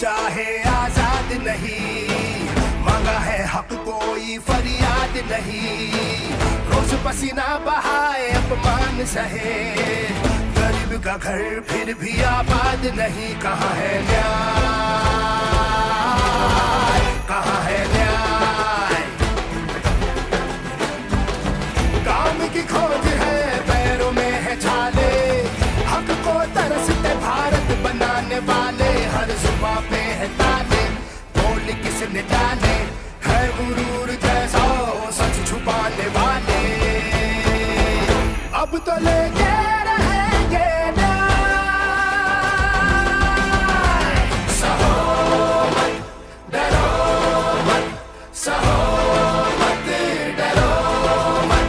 चाहे आजाद नहीं, मांगा है हक कोई फरियाद नहीं। रोज पसीना बहाए अपमान सहे, गरीब का घर फिर भी आबाद नहीं। कहाँ है न्याय, कहाँ है न्याय? काम की खोज है, पैरों में है छाले, हक को तरसते भारत बनाने वाले। हर जुबां पे है ताले, बोल किसने डाले, है गुरूर जैसा सच छुपाने वाले। अब तो लेके रहेंगे न्याय, सहो मत, डरो मत, सहो मत, डरो मत।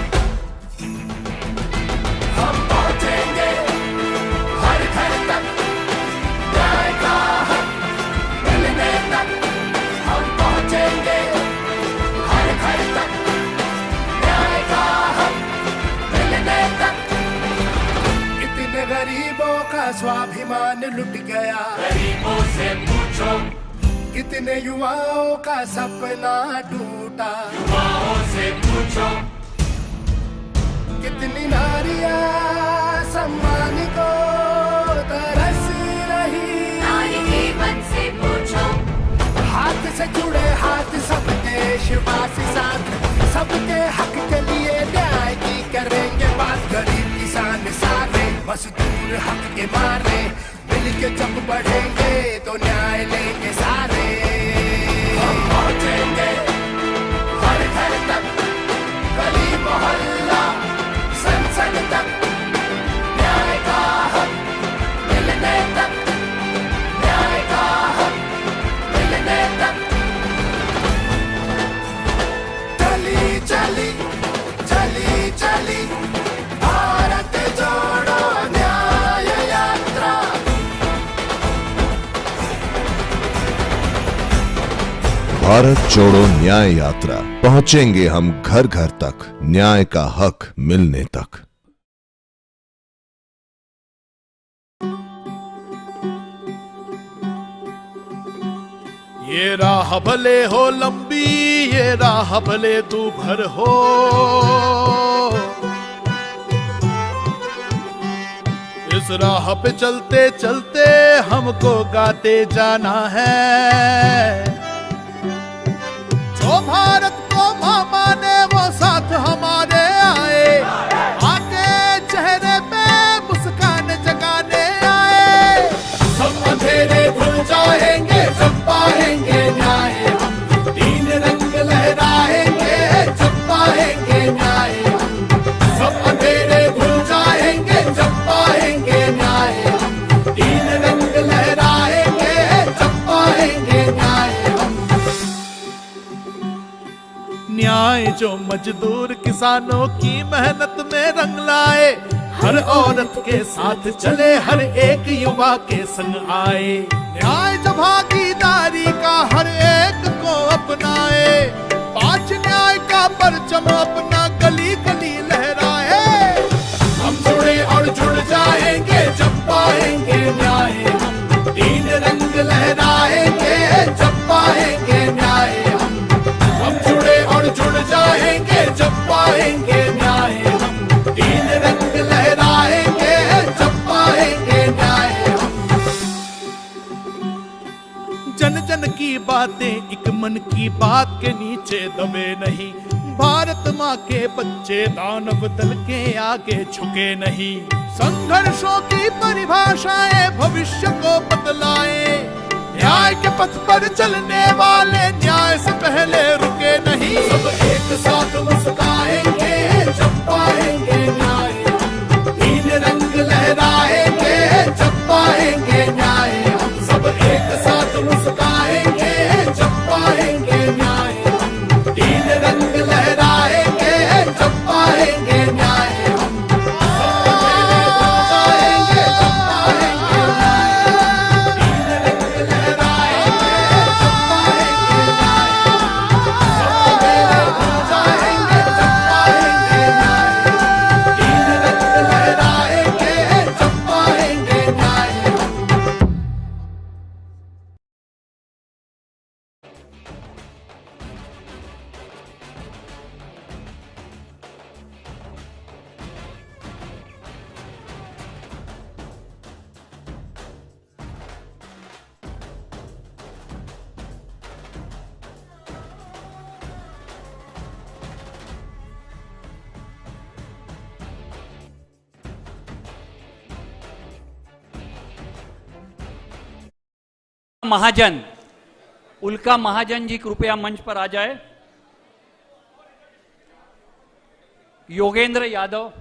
हम पहुंचेंगे हर घर तक, न्याय का हक मिलने तक। हम पहुंचेंगे हर घर तक, न्याय का हक मिलने तक। कितने गरीबों का स्वाभिमान लुट गया, गरीबों से पूछो, कितने युवाओं का सपना टूटा। युवाओं से पूछो, कितनी नारियां सम्मान को तरस रही। नारी के मन से पूछो, हाथ से जुड़े हाथ सब देशवासी साथ, सबके हक के लिए न्याय की करेंगे बात। गरीब किसान सारे, मजदूर हक के मारे, मिल के जब बढ़ेंगे तो न्याय लेंगे सारे। हम पहुंचेंगे हर घर तक, गली मोहल्ला संसद तक, न्याय का हक मिलने तक, न्याय का हक मिलने तक। चली चली चली चली भारत जोड़ो न्याय यात्रा। भारत जोड़ो न्याय यात्रा, पहुंचेंगे हम घर घर तक, न्याय का हक मिलने तक। ये राह भले हो लंबी, ये राह भले दूभर हो, इस राह पे चलते चलते हमको गाते जाना है। जो भारत को मां माने वो साथ हमारे आए, आके चेहरे पे मुस्कान जगाने आए। सब अंधेरे भूल जाएंगे जब पाएंगे न्याय, हम तीन रंग लहराएंगे जब पाएंगे न्याय। सब अंधेरे भूल जाएंगे जब पाएंगे न्याय, हम तीन रंग लहराएंगे जब पाएंगे न्याय। न्याय जो मजदूर किसानों की मेहनत में रंग लाए, हर औरत के साथ चले, हर एक युवा के संग आए। न्याय जो भागीदारी का हर एक को अपनाए, 5 न्याय का परचम अपना गली गली लहराए। हम जुड़े और जुड़ जाएंगे जब पाएंगे न्याय, हम तीन रंग लहराएंगे जब पाएंगे न्याय। हम जुड़े और जुड़ जाएंगे जब पाएंगे न्याय, हम तीन रंग लहराएंगे जब पाएंगे न्याय। जन जन की बातें एक मन की बात के नीचे दबे नहीं, भारत माँ के बच्चे दानव दल के आगे झुके नहीं। संघर्षों की परिभाषाएं भविष्य को बदलाए, न्याय के पथ पर चलने वाले न्याय से पहले रुके नहीं। सब एक साथ मुस्काएंगे जब पाएंगे न्याय, तीन रंग लहराएंगे जब पाएंगे न्याय। हम सब एक साथ मुस्काएंगे जब पाएंगे न्याय, तीन रंग लहराएंगे जब पाएंगे न्याय। हम सब अंधेरे भूल जाएंगे जब पाएंगे न्याय, तीन रंग लहराएंगे जब पाएंगे महाजन, उल्का महाजन जी कृपया मंच पर आ जाए। योगेंद्र यादव,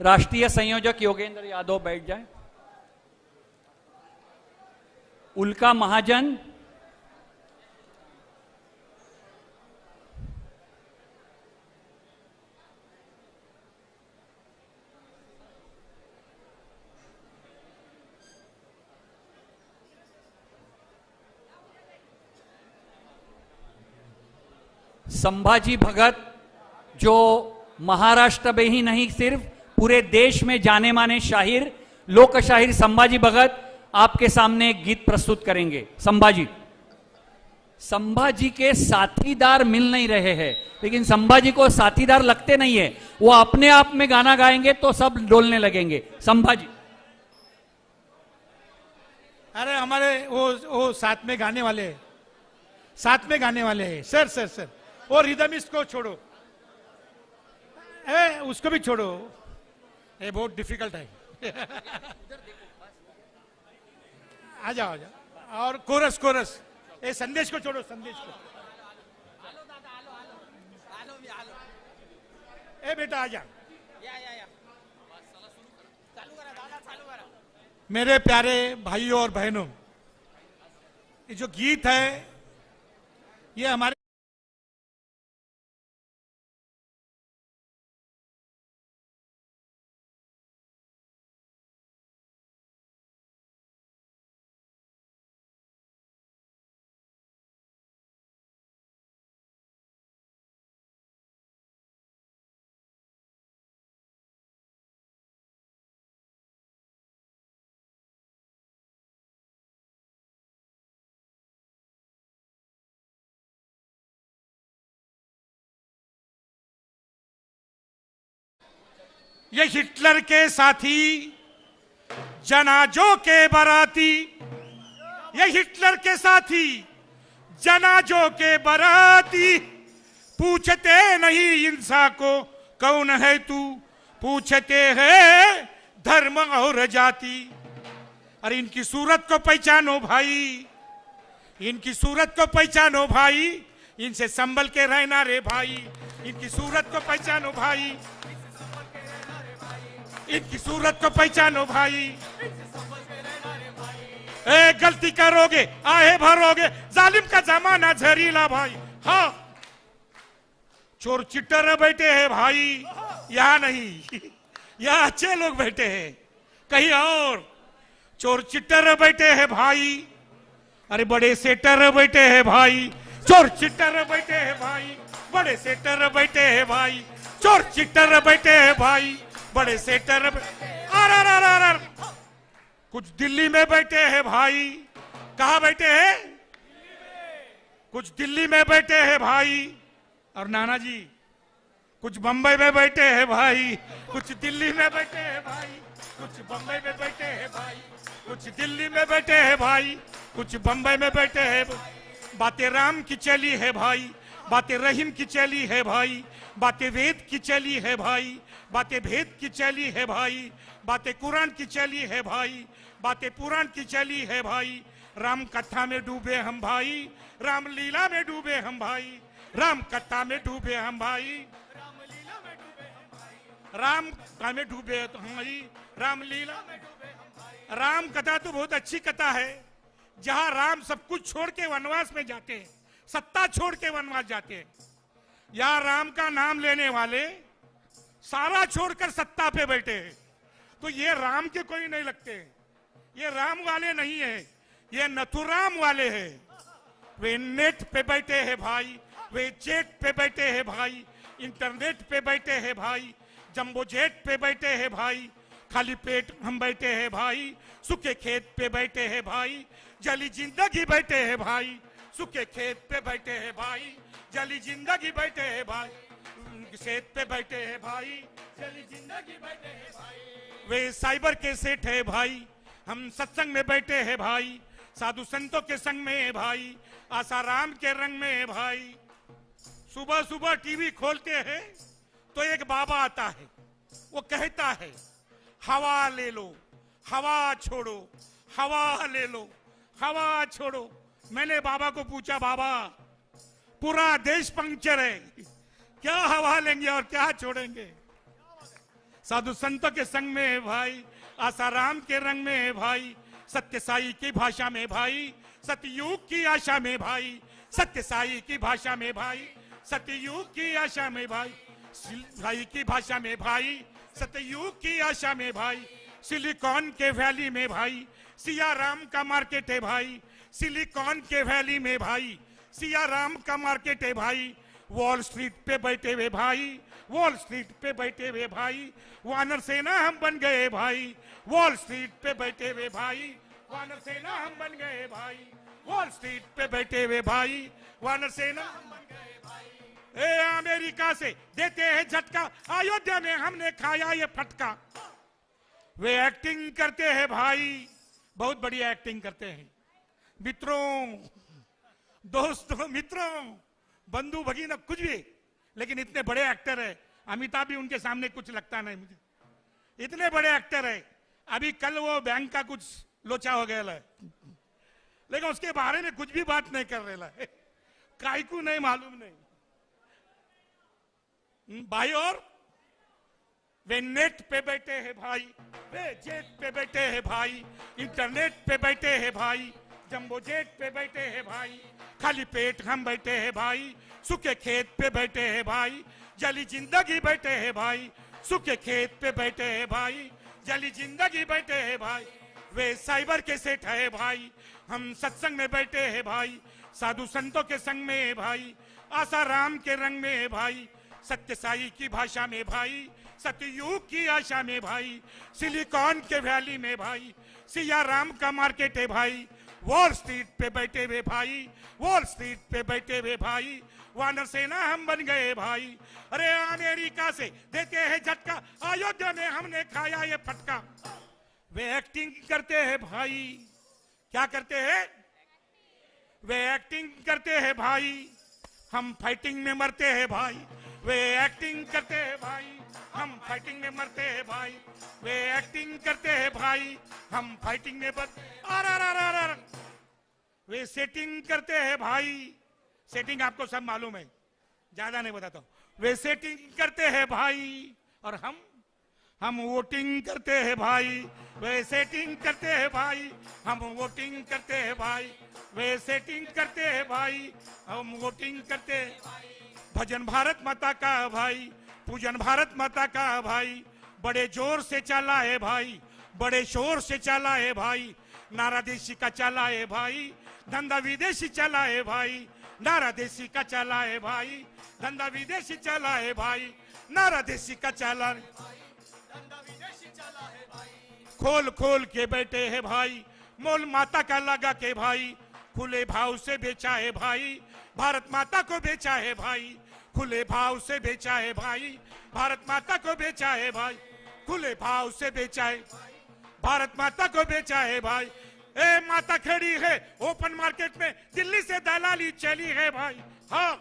राष्ट्रीय संयोजक योगेंद्र यादव बैठ जाए। उल्का महाजन, संभाजी भगत जो महाराष्ट्र में ही नहीं सिर्फ पूरे देश में जाने माने शाहिर, लोक शाहिर संभाजी भगत आपके सामने एक गीत प्रस्तुत करेंगे। संभाजी के साथीदार मिल नहीं रहे हैं, लेकिन संभाजी को साथीदार लगते नहीं है। वो अपने आप में गाना गाएंगे तो सब डोलने लगेंगे। संभाजी, अरे हमारे वो साथ में गाने वाले हैं। सर वो रिदमिस्ट को छोड़ो, उसको भी छोड़ो, ये बहुत डिफिकल्ट है। आ जाओ। और कोरस, ये संदेश को छोड़ो, संदेश को। ए बेटा आ जा। मेरे प्यारे भाइयों और बहनों, ये जो गीत है ये हमारे ये हिटलर के साथी जनाजों के बाराती, ये हिटलर के साथी जनाजों के बाराती, पूछते नहीं इंसान को कौन है तू, पूछते हैं धर्म और जाति। अरे इनकी सूरत को पहचानो भाई, इनकी सूरत को पहचानो भाई, इनसे संभल के रहना रे भाई। इनकी सूरत को पहचानो भाई, इनकी सूरत को पहचानो भाई। ए गलती करोगे आहे भरोगे, जालिम का जमाना जहरीला भाई। हाँ, चोर चिट्टर बैठे हैं भाई, यहाँ नहीं, यहाँ अच्छे लोग बैठे हैं, कहीं और चोर चिट्टर बैठे हैं भाई। अरे बड़े सेटर बैठे हैं भाई, चोर चिट्टर बैठे हैं भाई, बड़े सेटर बैठे हैं भाई, चोर चिट्टर बैठे हैं भाई, बड़े सेटर। अर कुछ दिल्ली में बैठे हैं भाई। कहाँ बैठे हैं? कुछ दिल्ली में बैठे हैं भाई। और नाना जी कुछ बंबई में बैठे हैं भाई, कुछ दिल्ली में बैठे हैं भाई, कुछ बंबई में बैठे हैं भाई, कुछ दिल्ली में बैठे हैं भाई, कुछ बंबई में बैठे हैं। बातें राम की चली है भाई, बातें रहीम की चली है भाई, बातें वेद की चली है भाई, बातें भेद की चली है भाई, बातें कुरान की चली है भाई, बातें पुराण की चली है भाई। राम कथा में डूबे हम भाई, राम लीला में डूबे हम भाई, राम कथा में डूबे हम भाई, राम लीला में डूबे हम भाई, राम कथा में डूबे तो हम भाई, राम लीला में डूबे हम भाई। राम कथा तो बहुत अच्छी कथा है, जहां राम सब कुछ छोड़ के वनवास में जाते हैं, सत्ता छोड़ के वनवास जाते हैं। यहाँ राम का नाम लेने वाले सारा छोड़कर सत्ता पे बैठे हैं, तो ये राम के कोई नहीं लगते, ये राम वाले नहीं है, ये नथुराम वाले हैं। वे नेट पे बैठे हैं भाई, वे जेट पे बैठे हैं भाई, इंटरनेट पे बैठे हैं भाई, जंबो जेट पे बैठे हैं भाई, खाली पेट हम बैठे हैं भाई, सूखे खेत पे बैठे हैं भाई, जली जिंदगी बैठे हैं भाई, सूखे खेत पे बैठे हैं भाई, जली जिंदगी बैठे हैं भाई, खेत पे बैठे हैं भाई, जली जिंदगी बैठे हैं भाई। वे साइबर के सेठ है भाई, हम सत्संग में बैठे हैं भाई, साधु संतों के संग में है भाई, आसाराम के रंग में है भाई। सुबह सुबह टीवी खोलते हैं तो एक बाबा आता है, वो कहता है हवा ले लो, हवा छोड़ो, हवा ले लो, हवा छोड़ो। मैंने बाबा को पूछा, बाबा पूरा देश पंक्चर है, क्या हवा लेंगे और क्या छोड़ेंगे? साधु संतों के संग में है भाई, आसाराम के रंग में है भाई, सत्य साई की भाषा में भाई, सतयुग की आशा में भाई, सत्य साई की भाषा में भाई, सतयुग की आशा में भाई, साई की भाषा में भाई, सतयुग की आशा में भाई, सिलिकॉन के वैली में भाई सिया राम का मार्केट है भाई, सिलिकॉन के वैली में भाई सिया राम का मार्केट है भाई, वॉल स्ट्रीट पे बैठे हुए भाई, वॉल स्ट्रीट पे बैठे हुए भाई, वानर सेना हम बन गए भाई, वॉल स्ट्रीट पे बैठे हुए भाई, वानर सेना हम बन गए भाई, वॉल स्ट्रीट पे बैठे हुए भाई, वानर सेना हम बन गए भाई। ए अमेरिका से देते हैं झटका, अयोध्या में हमने खाया ये फटका। वे एक्टिंग करते हैं भाई, बहुत बढ़िया एक्टिंग करते हैं। मित्रों, दोस्तों, मित्रों, बंधु भगीना कुछ भी, लेकिन इतने बड़े एक्टर है। अमिताभ भी उनके सामने कुछ लगता नहीं मुझे, इतने बड़े एक्टर है। अभी कल वो बैंक का कुछ लोचा हो गया है, लेकिन उसके बारे में कुछ भी बात नहीं कर रहा है, कायकू नहीं मालूम नहीं भाई। और वे नेट पे बैठे हैं भाई, वे जेट पे बैठे हैं भाई, इंटरनेट पे बैठे हैं भाई, जंबो जेट पे बैठे हैं भाई, खाली पेट हम बैठे हैं भाई, सूखे खेत पे बैठे हैं भाई, जली जिंदगी बैठे हैं भाई, सूखे खेत पे बैठे हैं भाई, जली जिंदगी बैठे हैं भाई। वे साइबर के सेठ है भाई, हम सत्संग में बैठे हैं भाई, साधु संतों के संग में है भाई, आसाराम के रंग में है भाई, सत्य साई की भाषा में भाई, सतयुग की आशा में भाई, सिलिकॉन के वैली में भाई सिया राम का मार्केट है भाई, वॉल स्ट्रीट पे बैठे हुए भाई, वॉल स्ट्रीट पे बैठे हुए भाई, वानर सेना हम बन गए भाई। अरे अमेरिका से देते हैं झटका, अयोध्या में हमने खाया ये फटका। वे एक्टिंग करते हैं भाई, क्या करते हैं? वे एक्टिंग करते हैं भाई, हम फाइटिंग में मरते हैं भाई। वे एक्टिंग करते हैं भाई, हम फाइटिंग में मरते हैं भाई। वे एक्टिंग करते हैं भाई, हम फाइटिंग में मरते। वे सेटिंग करते हैं भाई, सेटिंग आपको सब मालूम है, ज्यादा नहीं बताता हूं। वे सेटिंग करते हैं भाई, और हम वोटिंग करते हैं भाई। वे सेटिंग करते हैं भाई, हम वोटिंग करते हैं भाई। वे सेटिंग करते हैं भाई, हम वोटिंग करते हैं। भजन भारत माता का भाई, पूजन भारत माता का भाई, बड़े जोर से चला है भाई, बड़े शोर से चला है भाई, नारा देशी का चला है भाई, धंधा विदेशी चला है भाई, नारा देशी का चला है भाई, धंधा विदेशी चला है भाई, नारा देशी का चला है, धंधा विदेशी चला है भाई। खोल खोल के बैठे है भाई, मोल माता का लगा के भाई, खुले भाव से बेचा है भाई, भारत माता को बेचा है भाई, खुले भाव से बेचा है भाई, भारत माता को बेचा है भाई, खुले भाव से बेचा है, भारत माता को बेचा है भाई। ए माता खड़ी है ओपन मार्केट में, दिल्ली से दलाली चली है भाई। हाँ,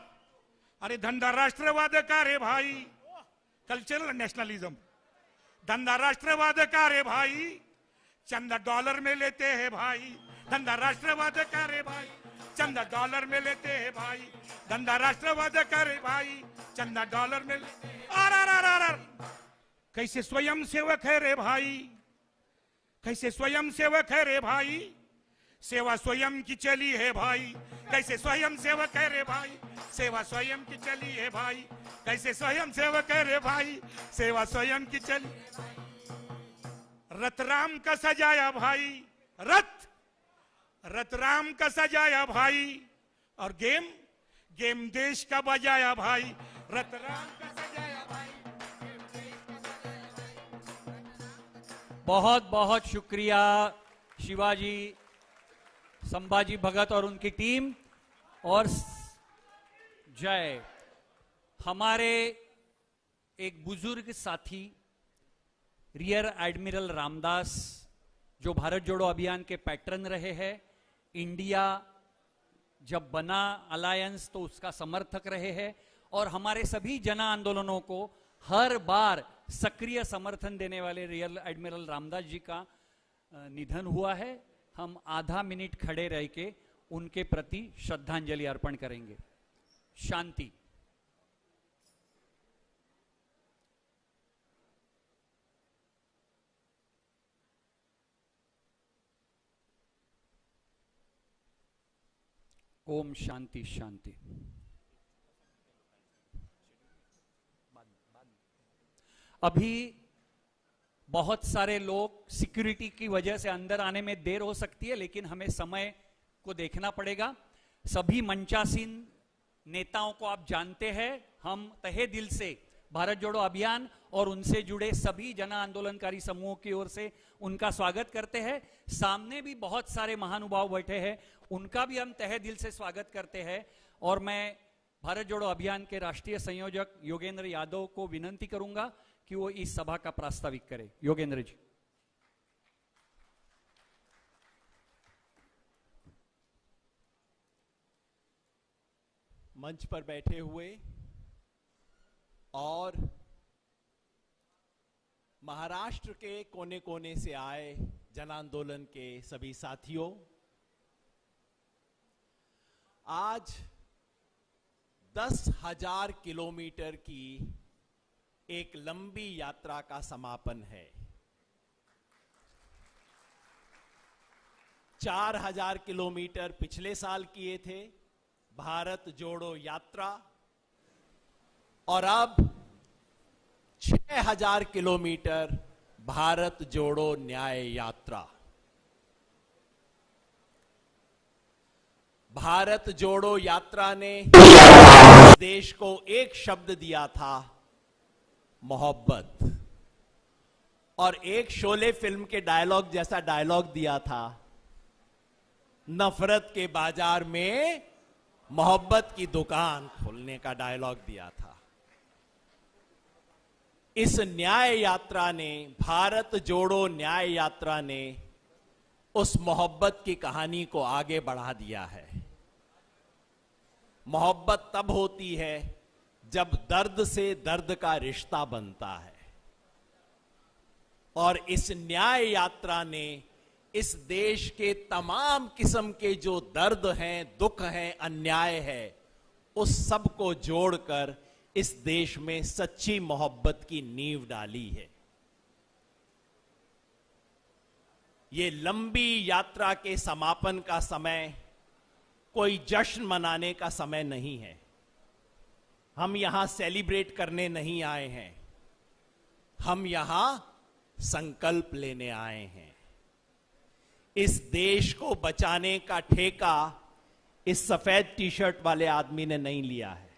अरे धंधा राष्ट्रवाद का रे भाई, कल्चरल नेशनलिज्म, धंधा राष्ट्रवाद का रे भाई, चंदा डॉलर में लेते हैं भाई, धंधा राष्ट्रवाद का रे भाई, चंदा डॉलर में लेते हैं भाई, धंधा राष्ट्रवाद का रे भाई, चंदा डॉलर में कैसे स्वयं सेवक है रे भाई, कैसे स्वयं सेवक है रे भाई, सेवा स्वयं की चली है भाई, कैसे स्वयं सेवक है रे भाई, सेवा स्वयं की चली है भाई, कैसे स्वयं सेवक है रे भाई, सेवा स्वयं की चली। रथ राम का सजाया भाई, रथ राम का सजाया भाई, और गेम देश का बजाया भाई, रथ राम का सजाया भाई। बहुत बहुत शुक्रिया शिवाजी, संभाजी भगत और उनकी टीम। और जय। हमारे एक बुजुर्ग साथी रियर एडमिरल रामदास, जो भारत जोड़ो अभियान के पैटर्न रहे हैं, इंडिया जब बना अलायंस तो उसका समर्थक रहे हैं, और हमारे सभी जन आंदोलनों को हर बार सक्रिय समर्थन देने वाले रियर एडमिरल रामदास जी का निधन हुआ है। हम आधा मिनट खड़े रह के उनके प्रति श्रद्धांजलि अर्पण करेंगे। शांति। ओम शांति शांति। अभी बहुत सारे लोग सिक्योरिटी की वजह से अंदर आने में देर हो सकती है, लेकिन हमें समय को देखना पड़ेगा। सभी मंचासीन नेताओं को आप जानते हैं। हम तहे दिल से भारत जोड़ो अभियान और उनसे जुड़े सभी जन आंदोलनकारी समूहों की ओर से उनका स्वागत करते हैं। सामने भी बहुत सारे महानुभाव बैठे हैं, उनका भी हम तहे दिल से स्वागत करते हैं। और मैं भारत जोड़ो अभियान के राष्ट्रीय संयोजक योगेंद्र यादव को विनंती करूंगा कि वो इस सभा का प्रास्ताविक करें। योगेंद्र जी। मंच पर बैठे हुए और महाराष्ट्र के कोने कोने से आए जन आंदोलन के सभी साथियों, आज 10,000 किलोमीटर की एक लंबी यात्रा का समापन है। 4,000 किलोमीटर पिछले साल किए थे भारत जोड़ो यात्रा, और अब 6,000 किलोमीटर भारत जोड़ो न्याय यात्रा। भारत जोड़ो यात्रा ने देश को एक शब्द दिया था, मोहब्बत, और एक शोले फिल्म के डायलॉग जैसा डायलॉग दिया था, नफरत के बाजार में मोहब्बत की दुकान खोलने का डायलॉग दिया था। इस न्याय यात्रा ने, भारत जोड़ो न्याय यात्रा ने उस मोहब्बत की कहानी को आगे बढ़ा दिया है। मोहब्बत तब होती है जब दर्द से दर्द का रिश्ता बनता है, और इस न्याय यात्रा ने इस देश के तमाम किस्म के जो दर्द हैं, दुख हैं, अन्याय है, उस सब को जोड़कर इस देश में सच्ची मोहब्बत की नींव डाली है। ये लंबी यात्रा के समापन का समय कोई जश्न मनाने का समय नहीं है। हम यहां सेलिब्रेट करने नहीं आए हैं, हम यहां संकल्प लेने आए हैं। इस देश को बचाने का ठेका इस सफेद टी शर्ट वाले आदमी ने नहीं लिया है,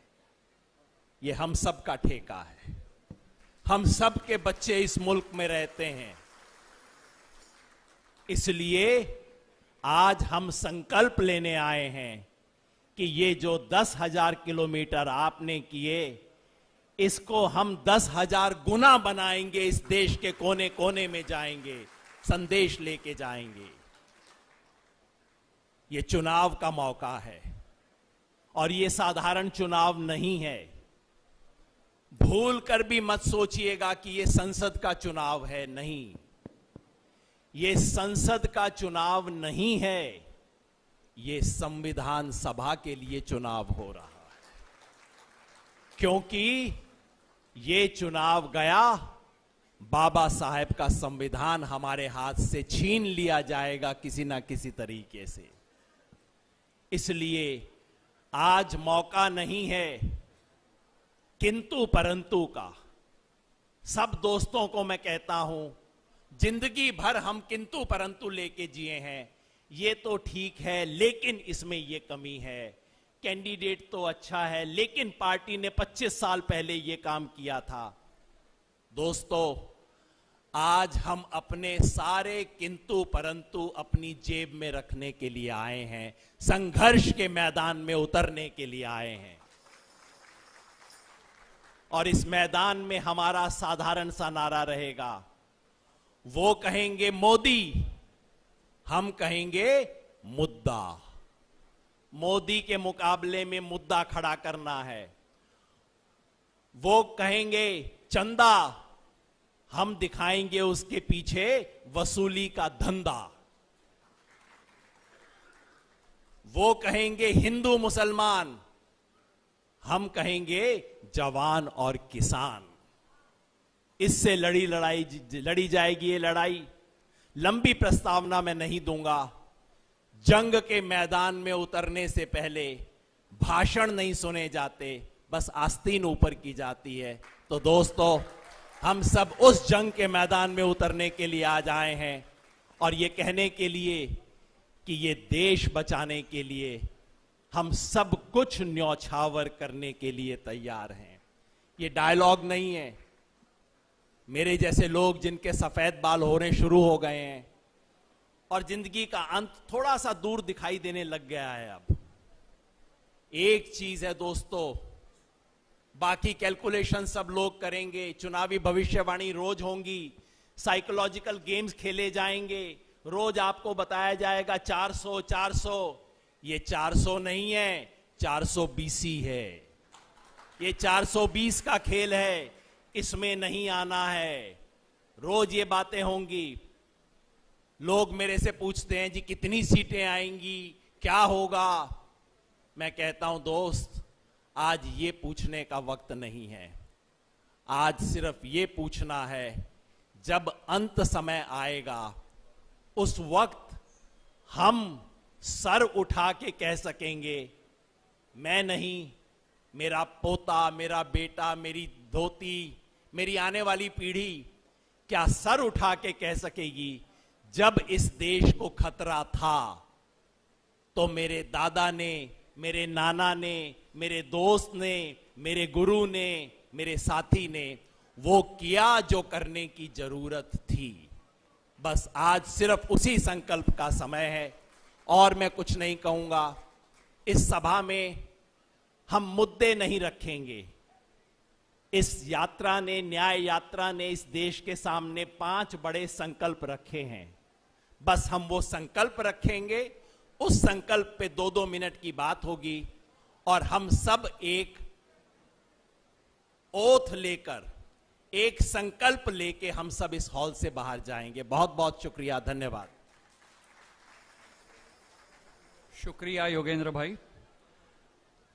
ये हम सब का ठेका है। हम सब के बच्चे इस मुल्क में रहते हैं, इसलिए आज हम संकल्प लेने आए हैं कि ये जो 10,000 किलोमीटर आपने किए, इसको हम 10,000 गुना बनाएंगे। इस देश के कोने कोने में जाएंगे, संदेश लेके जाएंगे। ये चुनाव का मौका है, और ये साधारण चुनाव नहीं है। भूल कर भी मत सोचिएगा कि ये संसद का चुनाव है, नहीं, ये संसद का चुनाव नहीं है, ये संविधान सभा के लिए चुनाव हो रहा है। क्योंकि ये चुनाव गया, बाबा साहेब का संविधान हमारे हाथ से छीन लिया जाएगा किसी ना किसी तरीके से। इसलिए आज मौका नहीं है किंतु परंतु का। सब दोस्तों को मैं कहता हूं, जिंदगी भर हम किंतु परंतु लेके जिए हैं, ये तो ठीक है, लेकिन इसमें ये कमी है। कैंडिडेट तो अच्छा है, लेकिन पार्टी ने 25 साल पहले ये काम किया था। दोस्तों, आज हम अपने सारे किंतु परंतु अपनी जेब में रखने के लिए आए हैं, संघर्ष के मैदान में उतरने के लिए आए हैं। और इस मैदान में हमारा साधारण सा नारा रहेगा, वो कहेंगे मोदी, हम कहेंगे मुद्दा। मोदी के मुकाबले में मुद्दा खड़ा करना है। वो कहेंगे चंदा, हम दिखाएंगे उसके पीछे वसूली का धंधा। वो कहेंगे हिंदू मुसलमान, हम कहेंगे जवान और किसान। इससे लड़ी जाएगी ये लड़ाई। लंबी प्रस्तावना मैं नहीं दूंगा। जंग के मैदान में उतरने से पहले भाषण नहीं सुने जाते, बस आस्तीन ऊपर की जाती है। तो दोस्तों, हम सब उस जंग के मैदान में उतरने के लिए आज आए हैं और ये कहने के लिए कि ये देश बचाने के लिए हम सब कुछ न्यौछावर करने के लिए तैयार हैं। ये डायलॉग नहीं है। मेरे जैसे लोग जिनके सफेद बाल होने शुरू हो गए हैं और जिंदगी का अंत थोड़ा सा दूर दिखाई देने लग गया है, अब एक चीज है दोस्तों, बाकी कैलकुलेशन सब लोग करेंगे, चुनावी भविष्यवाणी रोज होंगी, साइकोलॉजिकल गेम्स खेले जाएंगे, रोज आपको बताया जाएगा 400 400। ये 400 नहीं है, 420 ही है। ये 420 का खेल है, इसमें नहीं आना है। रोज ये बातें होंगी। लोग मेरे से पूछते हैं जी कितनी सीटें आएंगी, क्या होगा। मैं कहता हूं दोस्त, आज ये पूछने का वक्त नहीं है। आज सिर्फ ये पूछना है, जब अंत समय आएगा उस वक्त हम सर उठा के कह सकेंगे, मैं नहीं, मेरा पोता, मेरा बेटा, मेरी धोती, मेरी आने वाली पीढ़ी क्या सर उठा के कह सकेगी, जब इस देश को खतरा था तो मेरे दादा ने, मेरे नाना ने, मेरे दोस्त ने, मेरे गुरु ने, मेरे साथी ने वो किया जो करने की जरूरत थी। बस आज सिर्फ उसी संकल्प का समय है और मैं कुछ नहीं कहूंगा। इस सभा में हम मुद्दे नहीं रखेंगे। इस यात्रा ने, न्याय यात्रा ने इस देश के सामने 5 बड़े संकल्प रखे हैं। बस हम वो संकल्प रखेंगे, उस संकल्प पे 2-2 मिनट की बात होगी और हम सब एक ओथ लेकर, एक संकल्प लेके हम सब इस हॉल से बाहर जाएंगे। बहुत बहुत शुक्रिया, धन्यवाद। शुक्रिया योगेंद्र भाई।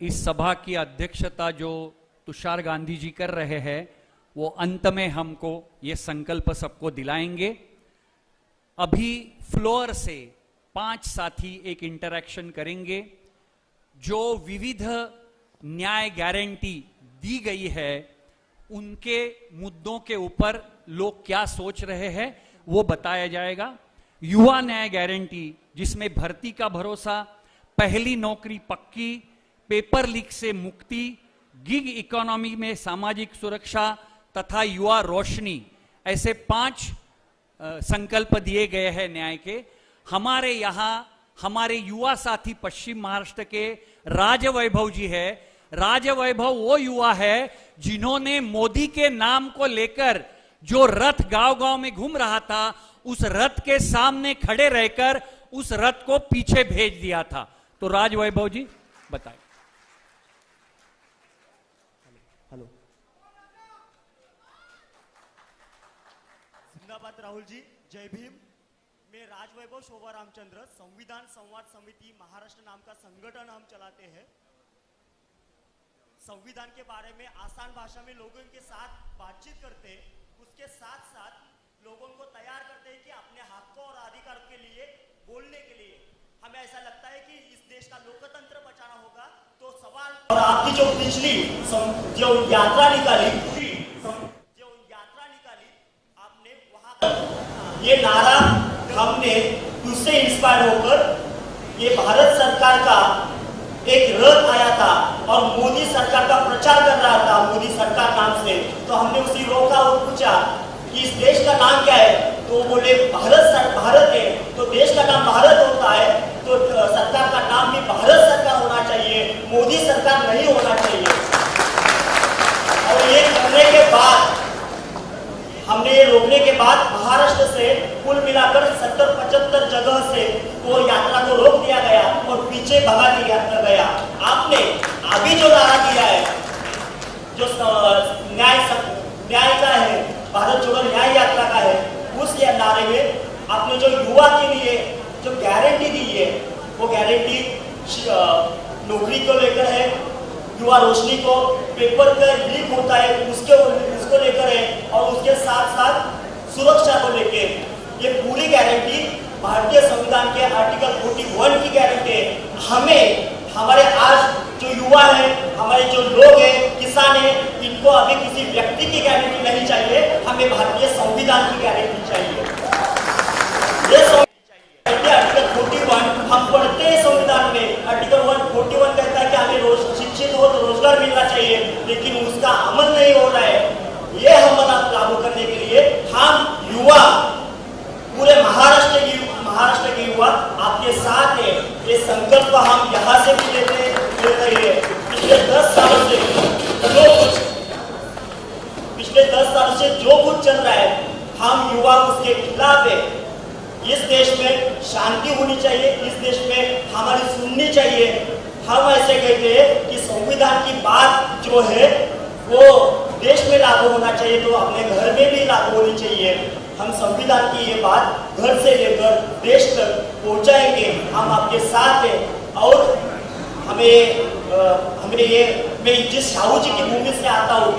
इस सभा की अध्यक्षता जो तुषार गांधी जी कर रहे हैं, वो अंत में हमको ये संकल्प सबको दिलाएंगे। अभी फ्लोर से 5 साथी एक इंटरैक्शन करेंगे। जो विविध न्याय गारंटी दी गई है, उनके मुद्दों के ऊपर लोग क्या सोच रहे हैं वो बताया जाएगा। युवा न्याय गारंटी, जिसमें भर्ती का भरोसा, पहली नौकरी पक्की, पेपर लीक से मुक्ति, गिग इकोनॉमी में सामाजिक सुरक्षा तथा युवा रोशनी, ऐसे 5 संकल्प दिए गए हैं न्याय के। हमारे यहां हमारे युवा साथी पश्चिम महाराष्ट्र के राजवैभव जी है। राजवैभव वो युवा है जिन्होंने मोदी के नाम को लेकर जो रथ गांव-गांव में घूम रहा था, उस रथ के सामने खड़े रहकर उस रथ को पीछे भेज दिया था। तो राजवैभव जी बताएं। हेलो, जिंदाबाद राहुल जी, जय भीम। मैं राजवैभव शोभा रामचंद्र, संविधान संवाद समिति महाराष्ट्र नाम का संगठन हम चलाते हैं। संविधान के बारे में आसान भाषा में लोगों के साथ बातचीत करते हैं, उसके साथ साथ लोगों को तैयार करते हैं कि अपने हकों और अधिकारों के लिए बोलने के लिए। हमें ऐसा लगता है कि इस देश का लोकतंत्र बचाना होगा, तो सवाल और आपकी जो पिछली जो यात्रा निकाली आपने वहां ये नारा, हमने उससे इंस्पायर होकर ये भारत सरकार का एक रथ आया था और मोदी सरकार का प्रचार कर रहा था, मोदी सरकार नाम से। तो हमने उसी रोका और पूछा कि इस देश का नाम क्या है, तो बोले भारत है। तो देश का नाम भारत होता है, तो सरकार का नाम भी भारत सरकार होना चाहिए, मोदी सरकार नहीं होना चाहिए। और ये करने के बाद, हमने ये रोकने के बाद महाराष्ट्र से कुल मिलाकर 70-75 जगह से वो यात्रा को रोक दिया गया और पीछे भगा दिया गया। आपने अभी जो नारा दिया है, जो न्याय का है, भारत जोड़ो न्याय यात्रा का है, उस नारे में आपने जो युवा के लिए जो गारंटी दी है, वो गारंटी नौकरी को लेकर है, युवा रोशनी को पेपर का लीक होता है उसको लेकर है, और उसके साथ साथ सुरक्षा को लेकर ये पूरी गारंटी भारतीय संविधान के आर्टिकल 41 की गारंटी है। हमें हमारे आज जो युवा है, हमारे जो लोग हैं, किसान हैं, इनको अभी किसी व्यक्ति की गारंटी नहीं चाहिए, हमें भारतीय संविधान की गारंटी चाहिए। ये आर्टिकल 41 हम पढ़ते हैं संविधान में, आर्टिकल 141 कहता है कि हमें शिक्षित हो तो रोजगार मिलना चाहिए, लेकिन उसका अमल नहीं हो रहा है। ये हम लागू करने के लिए हम युवा, पूरे महाराष्ट्र के युवा आपके साथ है। ये संकल्प हम यहाँ से भी लेते हैं। पिछले 10 साल से जो कुछ चल रहा है, हम युवा उसके खिलाफ है। इस देश में शांति होनी चाहिए, इस देश में हमारी सुननी चाहिए। हम ऐसे कहते हैं कि संविधान की बात जो है वो देश में लागू होना चाहिए, तो अपने घर में भी लागू होनी चाहिए। हम संविधान की ये बात घर से लेकर देश तक पहुंचाएंगे। हम आपके साथ हैं। और हमें ये, मैं जिस साहू जी की भूमि से आता हूँ,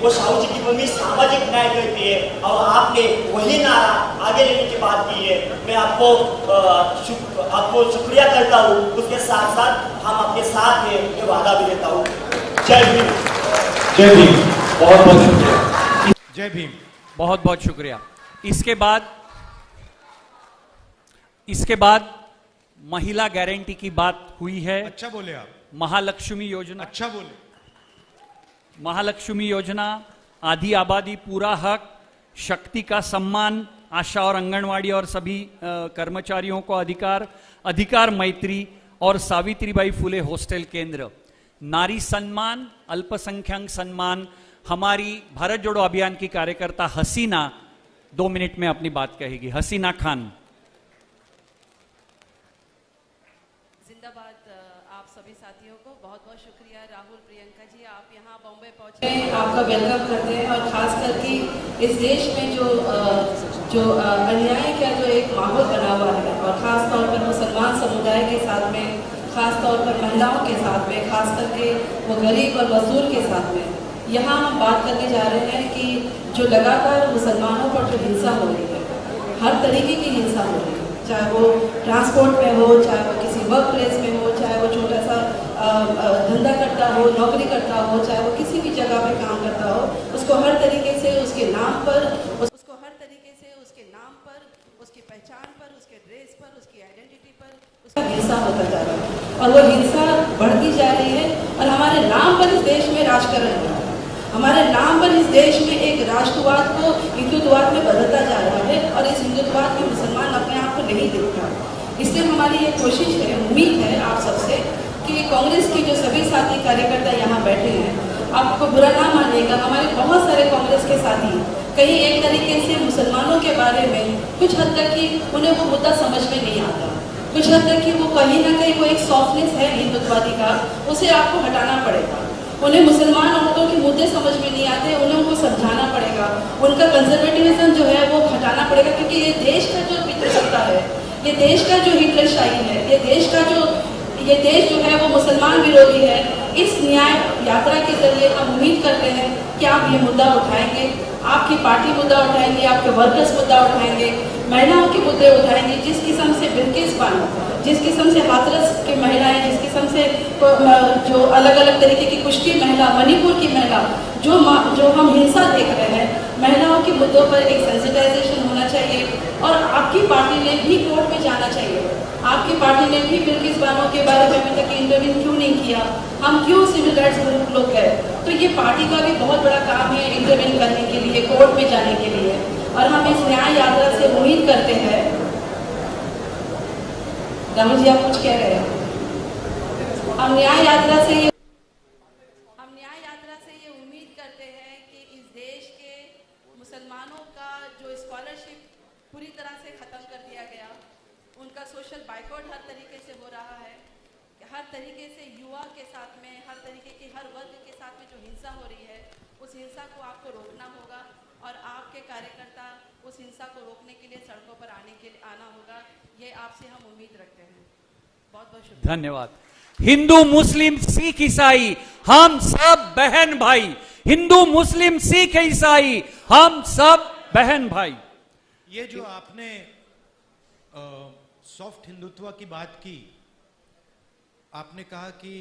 वो साहू जी की भूमि सामाजिक न्याय कहती है, और आपने वही नारा आगे लेने की बात की है। मैं आपको शुक्रिया करता हूँ। उसके साथ साथ हम आपके साथ हैं, ये वादा भी देता हूँ। जय भीम। जय भीम। बहुत बहुत शुक्रिया। जय भीम। बहुत बहुत शुक्रिया। इसके बाद महिला गारंटी की बात हुई है। अच्छा बोले आप। महालक्ष्मी योजना, अच्छा बोले। महालक्ष्मी योजना, आधी आबादी पूरा हक, शक्ति का सम्मान, आशा और आंगनवाड़ी और सभी कर्मचारियों को अधिकार मैत्री और सावित्रीबाई फुले हॉस्टल केंद्र, नारी सम्मान, अल्पसंख्यक सम्मान। हमारी भारत जोड़ो अभियान की कार्यकर्ता हसीना 2 मिनट में अपनी बात कहेगी। हसीना खान। जिंदाबाद। आप सभी साथियों को बहुत बहुत शुक्रिया। राहुल, प्रियंका जी, आप यहाँ बॉम्बे पहुँचे, आपका वेलकम करते हैं। और खास करके इस देश में जो अन्याय का जो एक माहौल बना हुआ है, और खास तौर पर मुसलमान समुदाय के साथ में, खास तौर पर महिलाओं के साथ में, खास करके वो गरीब और मजदूर के साथ में, यहाँ हम बात करने जा रहे हैं कि जो लगातार मुसलमानों पर जो हिंसा हो रही है, हर तरीके की हिंसा हो रही है, चाहे वो ट्रांसपोर्ट में हो, चाहे वो किसी वर्क प्लेस में हो, चाहे वो छोटा सा धंधा करता हो, नौकरी करता हो, चाहे वो किसी भी जगह पे काम करता हो, उसको हर तरीके से उसके नाम पर, उसकी पहचान पर, उसके ड्रेस पर, उसकी आइडेंटिटी पर उसका हिंसा होता जा रहा है, और वो हिंसा बढ़ती जा रही है। और हमारे नाम पर इस देश में राज कर रहे हैं, हमारे नाम पर इस देश में एक राष्ट्रवाद को हिंदुत्ववाद में बदलता जा रहा है, और इस हिंदुत्ववाद में मुसलमान अपने आप को नहीं देखता। इसलिए हमारी ये कोशिश है, उम्मीद है आप सबसे कि कांग्रेस के जो सभी साथी कार्यकर्ता यहाँ बैठे हैं, आपको बुरा ना मानिएगा, हमारे बहुत सारे कांग्रेस के साथी कहीं एक तरीके से मुसलमानों के बारे में कुछ हद तक कि उन्हें वो मुद्दा समझ में नहीं आता, कुछ हद तक कि वो कहीं ना कहीं वो एक सॉफ्टनेस है हिंदुत्ववादी का, उसे आपको हटाना पड़ेगा। उन्हें मुसलमान औरतों के मुद्दे समझ में नहीं आते, उन्हें उनको समझाना पड़ेगा, उनका कंजर्वेटिविज्म जो है वो हटाना पड़ेगा, क्योंकि ये देश का जो पितृसत्ता है, ये देश का जो हिटलरशाही है, ये देश जो है वो मुसलमान विरोधी है। इस न्याय यात्रा के जरिए हम उम्मीद करते हैं कि आप ये मुद्दा उठाएंगे, आपकी पार्टी मुद्दा उठाएंगे, आपके वर्कर्स मुद्दा उठाएंगे, महिलाओं के मुद्दे उठाएंगे। जिस किस्म से बिल्किस बानो, जिस किस्म से हाथरस की महिलाएं, जिस किस्म से जो अलग अलग तरीके की कुश्ती महिला, मणिपुर की महिला, जो हम हिंसा देख रहे हैं, महिलाओं के मुद्दों पर एक सेंसिटाइजेशन होना चाहिए। और आपकी पार्टी ने भी कोर्ट में जाना चाहिए। आपकी पार्टी ने भी बिल्किस बानो के बारे में अभी तक इंटरव्यू क्यों नहीं किया, हम क्यों सिविल राइट्स ग्रुप लोग गए? तो ये पार्टी का भी बहुत बड़ा काम है इंटरव्यू करने के लिए, कोर्ट में जाने के लिए। और हम इस न्याय यात्रा से उम्मीद करते हैं, राहुल जी आप कुछ कह रहे हैं? हम न्याय यात्रा से ये उम्मीद करते हैं कि इस देश के मुसलमानों का जो स्कॉलरशिप पूरी तरह से खत्म कर दिया गया, उनका सोशल बाइकआउट हर तरीके से हो रहा है, हर तरीके से युवा के साथ में, हर तरीके की हर वर्ग के साथ में जो हिंसा हो रही है, उस हिंसा को आपको रोकना होगा, और आपके कार्यकर्ता उस हिंसा को रोकने के लिए सड़कों पर आना होगा। ये आपसे हम उम्मीद रखते हैं। बहुत बहुत शुक्रिया। धन्यवाद। हिंदू मुस्लिम सिख ईसाई हम सब बहन भाई, हिंदू मुस्लिम सिख ईसाई हम सब बहन भाई। ये जो आपने सॉफ्ट हिंदुत्व की बात की, आपने कहा कि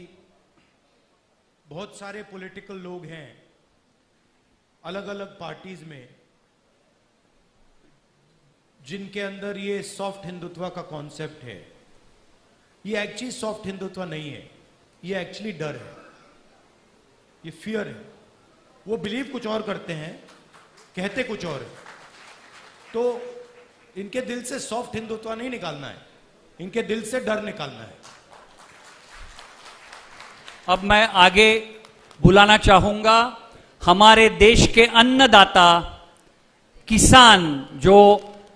बहुत सारे पॉलिटिकल लोग हैं अलग अलग पार्टीज में जिनके अंदर ये सॉफ्ट हिंदुत्व का कॉन्सेप्ट है। ये एक्चुअली सॉफ्ट हिंदुत्व नहीं है, ये एक्चुअली डर है, ये फियर है। वो बिलीव कुछ और करते हैं, कहते कुछ और है। तो इनके दिल से सॉफ्ट हिंदुत्व नहीं निकालना है, इनके दिल से डर निकालना है। अब मैं आगे बुलाना चाहूंगा हमारे देश के अन्नदाता किसान जो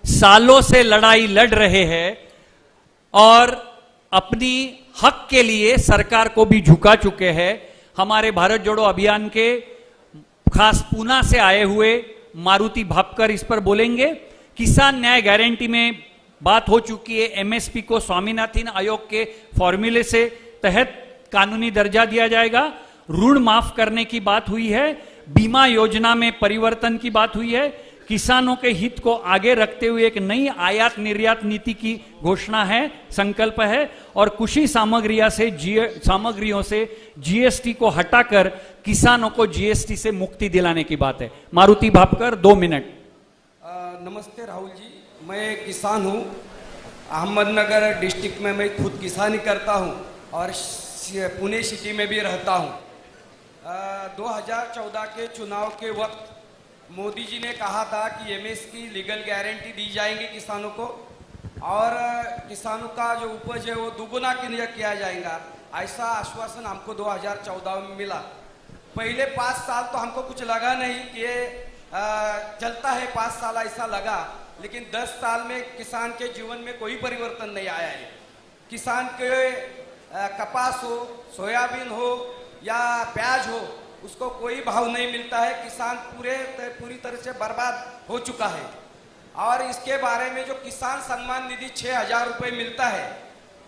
सालों से लड़ाई लड़ रहे हैं और अपनी हक के लिए सरकार को भी झुका चुके हैं। हमारे भारत जोड़ो अभियान के खास पूना से आए हुए मारुति भापकर इस पर बोलेंगे। किसान न्याय गारंटी में बात हो चुकी है। एमएसपी को स्वामीनाथन आयोग के फॉर्मूले से तहत कानूनी दर्जा दिया जाएगा। ऋण माफ करने की बात हुई है, बीमा योजना में परिवर्तन की बात हुई है। किसानों के हित को आगे रखते हुए एक नई आयात निर्यात नीति की घोषणा है, संकल्प है। और कृषि सामग्रियों से जीएसटी को हटाकर किसानों को जीएसटी से मुक्ति दिलाने की बात है। मारुति भापकर 2 मिनट। नमस्ते राहुल जी, मैं किसान हूँ। अहमदनगर डिस्ट्रिक्ट में मैं खुद किसानी करता हूँ और पुणे सिटी में भी रहता हूँ। 2014 के चुनाव के वक्त मोदी जी ने कहा था कि एमएस की लीगल गारंटी दी जाएंगी किसानों को और किसानों का जो उपज है वो दुगुना किया जाएगा। ऐसा आश्वासन हमको 2014 में मिला। पहले 5 साल तो हमको कुछ लगा नहीं कि ये चलता है, 5 साल ऐसा लगा। लेकिन 10 साल में किसान के जीवन में कोई परिवर्तन नहीं आया है। किसान के कपास हो, सोयाबीन हो या प्याज हो, उसको कोई भाव नहीं मिलता है। किसान पूरी तरह से बर्बाद हो चुका है। और इसके बारे में जो किसान सम्मान निधि 6,000 रुपये मिलता है,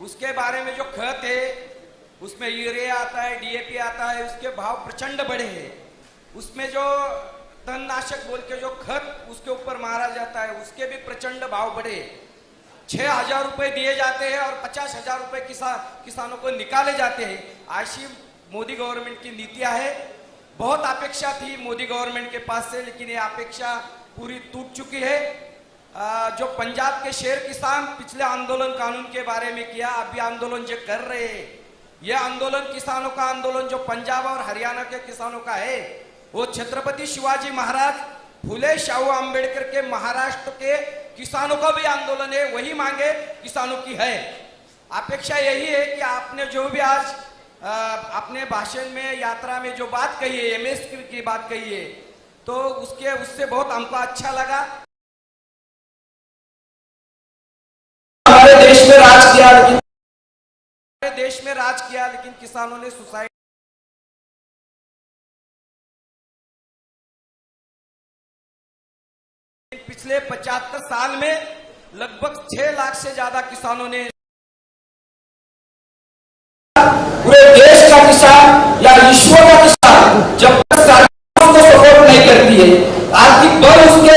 उसके बारे में जो खत है उसमें यूरिया आता है, डीएपी आता है, उसके भाव प्रचंड बढ़े हैं। उसमें जो तणनाशक बोल के जो खत उसके ऊपर मारा जाता है उसके भी प्रचंड भाव बढ़े। 6,000 रुपये दिए जाते हैं और 50,000 रुपये किसानों को निकाले जाते हैं। ऐसी मोदी गवर्नमेंट की नीतियां है। बहुत अपेक्षा थी मोदी गवर्नमेंट के पास से, लेकिन ये अपेक्षा पूरी टूट चुकी है। जो पंजाब के शेर किसान पिछले आंदोलन कानून के बारे में किया, अभी आंदोलन जो कर रहे हैं, यह आंदोलन किसानों का आंदोलन जो पंजाब और हरियाणा के किसानों का है, वो छत्रपति शिवाजी महाराज, फुले शाहू आंबेडकर के महाराष्ट्र के किसानों का भी आंदोलन है। वही मांगे किसानों की है। अपेक्षा यही है कि आपने जो भी आज अपने भाषण में, यात्रा में जो बात कही है, एमएस की बात कही है, तो उससे बहुत हमको अच्छा लगा। हमारे देश में राज किया, लेकिन किसानों ने सुसाइड। पिछले 75 साल में लगभग 6 लाख से ज्यादा किसानों ने, पूरे देश का किसान या ईश्वर का किसान, जब तक सरकार उसको सपोर्ट नहीं करती है, आर्थिक बल उसको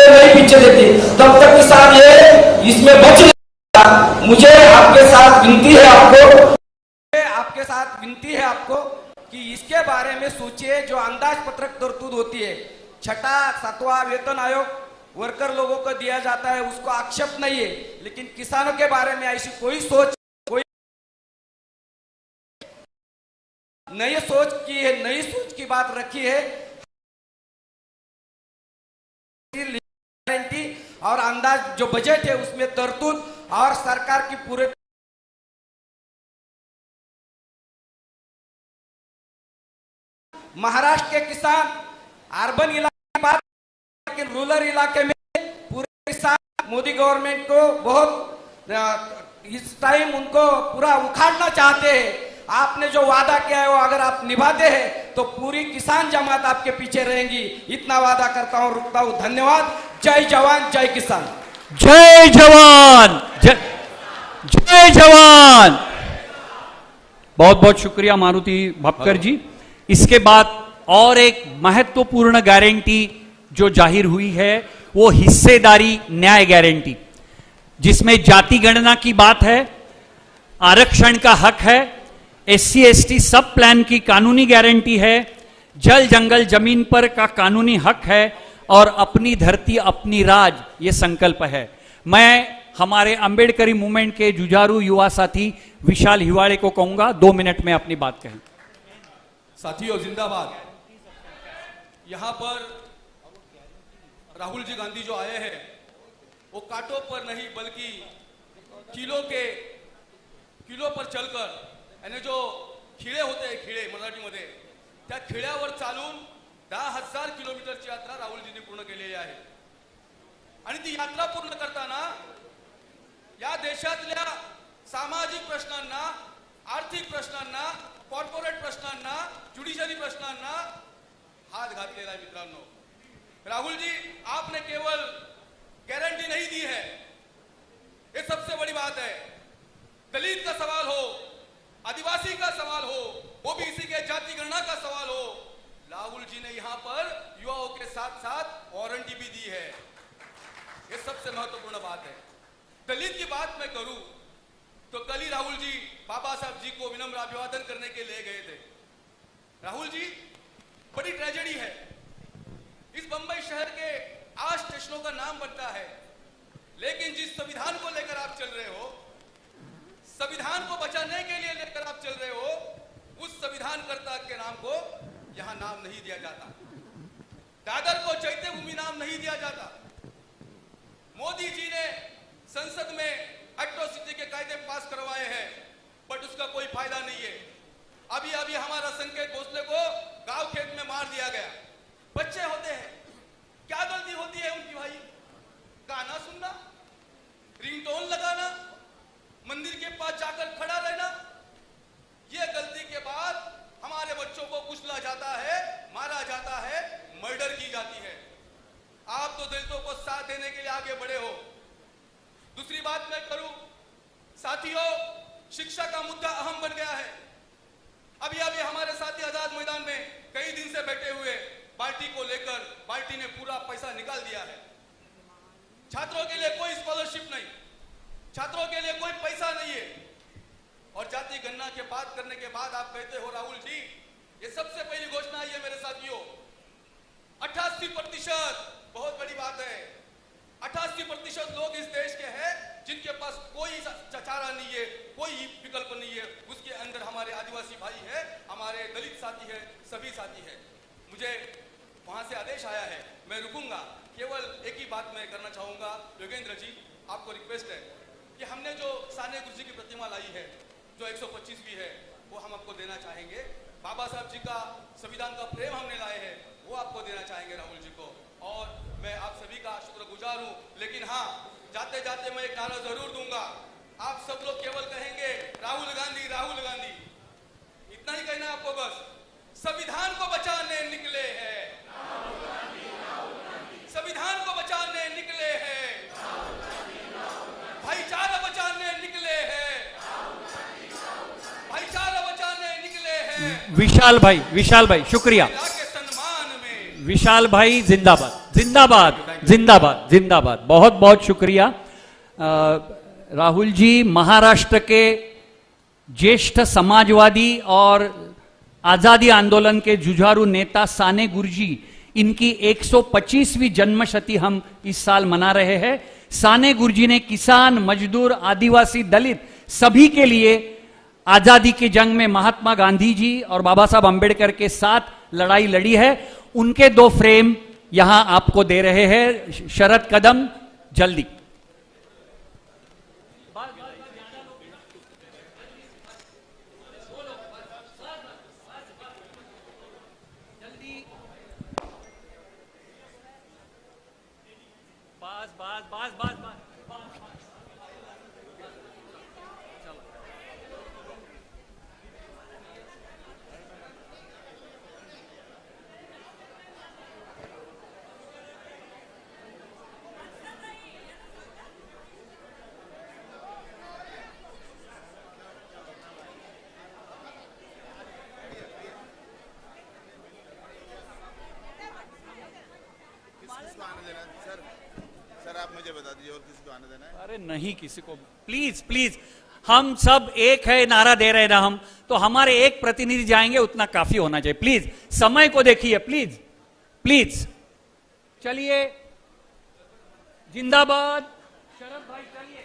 नहीं पीछे देती, तब तक किसान ये इसमें बच नहीं सकता। मुझे आपके साथ विनती है आपको कि इसके बारे में सोचिए। जो अंदाज पत्रक तरतूद होती है, 6वां 7वां वेतन आयोग वर्कर लोगों को दिया जाता है, उसको आक्षेप नहीं है, लेकिन किसानों के बारे में ऐसी कोई सोच, कोई नई सोच की बात रखी है। गारंटी और अंदाज जो बजट है उसमें तरतूद और सरकार की पूरे महाराष्ट्र के किसान अर्बन इलाके की बात, लेकिन रूरल इलाके में पूरे किसान मोदी गवर्नमेंट को बहुत इस टाइम उनको पूरा उखाड़ना चाहते हैं। आपने जो वादा किया है वो अगर आप निभाते हैं तो पूरी किसान जमात आपके पीछे रहेंगी। इतना वादा करता हूं, रुकता हूं। धन्यवाद। जय जवान, जय किसान। जय जवान, जय जवान। बहुत बहुत शुक्रिया मारुति भपकर जी। इसके बाद और एक महत्वपूर्ण गारंटी जो जाहिर हुई है वो हिस्सेदारी न्याय गारंटी, जिसमें जाति गणना की बात है, आरक्षण का हक है, SC ST सब प्लान की कानूनी गारंटी है, जल जंगल जमीन पर का कानूनी हक है और अपनी धरती अपनी राज ये संकल्प है। मैं हमारे अंबेडकरी मूवमेंट के जुझारू युवा साथी विशाल हिवाड़े को कहूंगा 2 मिनट में अपनी बात कहें। साथियों जिंदाबाद। यहां पर राहुल जी गांधी जो आए हैं वो कांटों पर नहीं बल्कि किलो पर चलकर, यानी जो खिळे होते हैं, खिळे मराठीमध्ये, त्या खिळ्यावर चालून 10,000 किलोमीटरची यात्रा राहुलजींनी पूर्ण केलेली आहे। आणि ती यात्रा पूर्ण करताना या देशातल्या सामाजिक प्रश्नांना, आर्थिक प्रश्नांना, कॉर्पोरेट प्रश्नांना, ज्युडिशरी प्रश्नांना हात घातलेला है। मित्रांनो, राहुल जी आपने केवल गारंटी नहीं दी है, ये सबसे बड़ी बात है। दलित का सवाल हो, आदिवासी का सवाल हो, ओबीसी के जाति गणना का सवाल हो, राहुल जी ने यहां पर युवाओं के साथ साथ वारंटी भी दी है। ये सबसे महत्वपूर्ण बात है। दलित की बात मैं करूं तो कल ही राहुल जी बाबा साहब जी को विनम्र अभिवादन करने के लिए गए थे। राहुल जी, बड़ी ट्रेजेडी है, इस बंबई शहर के 8 स्टेशनों का नाम बनता है, लेकिन जिस संविधान को लेकर आप चल रहे हो, संविधान को बचाने के लिए लेकर आप चल रहे हो, उस संविधानकर्ता के नाम को यहां नाम नहीं दिया जाता। दादर को चैत्य भूमि नाम नहीं दिया जाता। मोदी जी ने संसद में एट्रोसिटी के कायदे पास करवाए हैं, बट उसका कोई फायदा नहीं है। अभी अभी हमारा संकेत भोसले को गांव खेत में मार दिया गया। बच्चे होते हैं, क्या गलती होती है उनकी भाई? गाना सुनना, रिंगटोन लगाना, मंदिर के पास जाकर खड़ा रहना, ये गलती के बाद हमारे बच्चों को कुचला जाता है, मारा जाता है, मर्डर की जाती है। आप तो दलितों को साथ देने के लिए आगे बढ़े हो। दूसरी बात मैं करूं, साथियों, शिक्षा का मुद्दा अहम बन गया है। अभी अभी हमारे साथी आजाद मैदान में कई दिन से बैठे हुए, बाल्टी को लेकर बाल्टी ने पूरा पैसा निकाल दिया है। छात्रों के लिए कोई स्कॉलरशिप नहीं, छात्रों के लिए कोई पैसा नहीं है। और जाति गणना के बात करने के बाद आप कहते हो राहुल जी, ये सबसे पहली घोषणा है मेरे साथियों, 88% बहुत बड़ी बात है। 88% लोग इस देश के हैं जिनके पास कोई चारा नहीं है, कोई विकल्प नहीं है। उसके अंदर हमारे आदिवासी भाई है, हमारे दलित साथी है, सभी साथी है। मुझे वहां से आदेश आया है, मैं रुकूंगा। केवल एक ही बात मैं करना चाहूंगा, योगेंद्र जी, आपको रिक्वेस्ट है कि हमने जो साने गुरुजी की प्रतिमा लाई है, जो 125वीं है, वो हम आपको देना चाहेंगे। बाबा साहब जी का संविधान का प्रेम हमने लाए हैं, वो आपको देना चाहेंगे राहुल जी को। और मैं आप सभी का शुक्रगुजार हूं। लेकिन हाँ, जाते जाते मैं एक नारा जरूर दूंगा। आप सब लोग केवल कहेंगे राहुल गांधी, राहुल गांधी, इतना ही कहना आपको बस। संविधान को बचाने निकले हैं, संविधान को बचाने निकले हैं, भाईचारा बचाने निकले हैं, भाईचारा बचाने निकले हैं। विशाल भाई शुक्रिया। विशाल भाई जिंदाबाद, जिंदाबाद, जिंदाबाद, जिंदाबाद। बहुत बहुत शुक्रिया। राहुल जी महाराष्ट्र के ज्येष्ठ समाजवादी और आजादी आंदोलन के जुझारू नेता साने गुरुजी, इनकी 125वीं जन्मशती हम इस साल मना रहे हैं। साने गुरुजी ने किसान, मजदूर, आदिवासी, दलित सभी के लिए आजादी की जंग में महात्मा गांधी जी और बाबा साहब अंबेडकर के साथ लड़ाई लड़ी है। उनके 2 फ्रेम यहां आपको दे रहे हैं शरद कदम, जल्दी। मुझे बता दीजिए, और किसी को आने देना है? अरे नहीं किसी को, प्लीज प्लीज, हम सब एक है नारा दे रहे ना हम, तो हमारे एक प्रतिनिधि जाएंगे उतना काफी होना चाहिए। प्लीज समय को देखिए, प्लीज प्लीज। चलिए, जिंदाबाद शरद भाई, चलिए।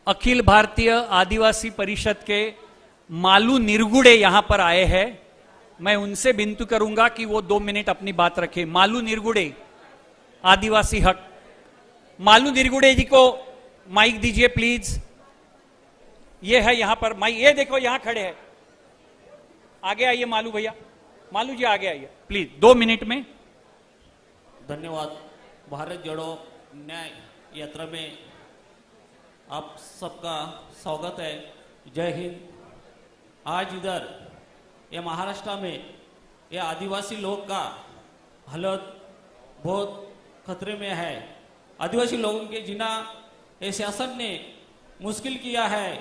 अखिल भारतीय आदिवासी परिषद के मालू निरगुड़े यहां पर आए हैं। मैं उनसे विनती करूंगा कि वो 2 मिनट अपनी बात रखें। मालू निरगुड़े, आदिवासी हक। मालू निरगुड़े जी को माइक दीजिए प्लीज। ये है यहां पर माइक, ये देखो यहां खड़े हैं। आगे आइए मालू भैया, मालू जी आगे आइए प्लीज, 2 मिनट में। धन्यवाद। भारत जोड़ो न्याय यात्रा में आप सबका स्वागत है। जय हिंद। आज इधर ये महाराष्ट्र में ये आदिवासी लोग का हालत बहुत खतरे में है। आदिवासी लोगों के जीना ये शासन ने मुश्किल किया है।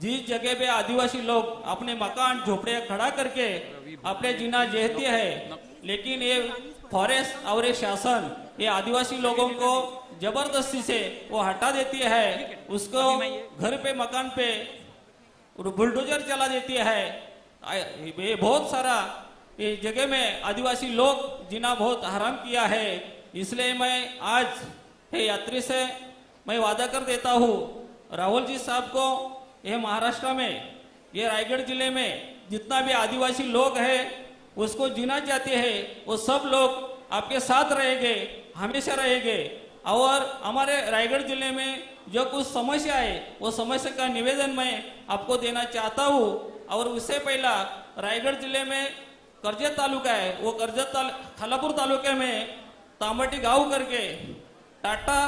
जिस जगह पे आदिवासी लोग अपने मकान झोपड़े खड़ा करके अपने जीना जीते हैं, लेकिन ये फॉरेस्ट और ये शासन ये आदिवासी लोगों को जबरदस्ती से वो हटा देती है। उसको घर पे मकान पे बुलडोजर चला देती है। ये बहुत सारा ये जगह में आदिवासी लोग जीना बहुत हराम किया है। इसलिए मैं आज ये यात्री से मैं वादा कर देता हूँ, राहुल जी साहब को ये महाराष्ट्र में ये रायगढ़ जिले में जितना भी आदिवासी लोग हैं उसको जीना चाहते हैं, वो सब लोग आपके साथ रहेंगे, हमेशा रहेंगे। और हमारे रायगढ़ जिले में जो कुछ समस्या है वो समस्या का निवेदन मैं आपको देना चाहता हूँ। और उससे पहला रायगढ़ जिले में कर्जत तालुका है, वो कर्जत खालापूर तालुके में तांबटी गांव करके Tata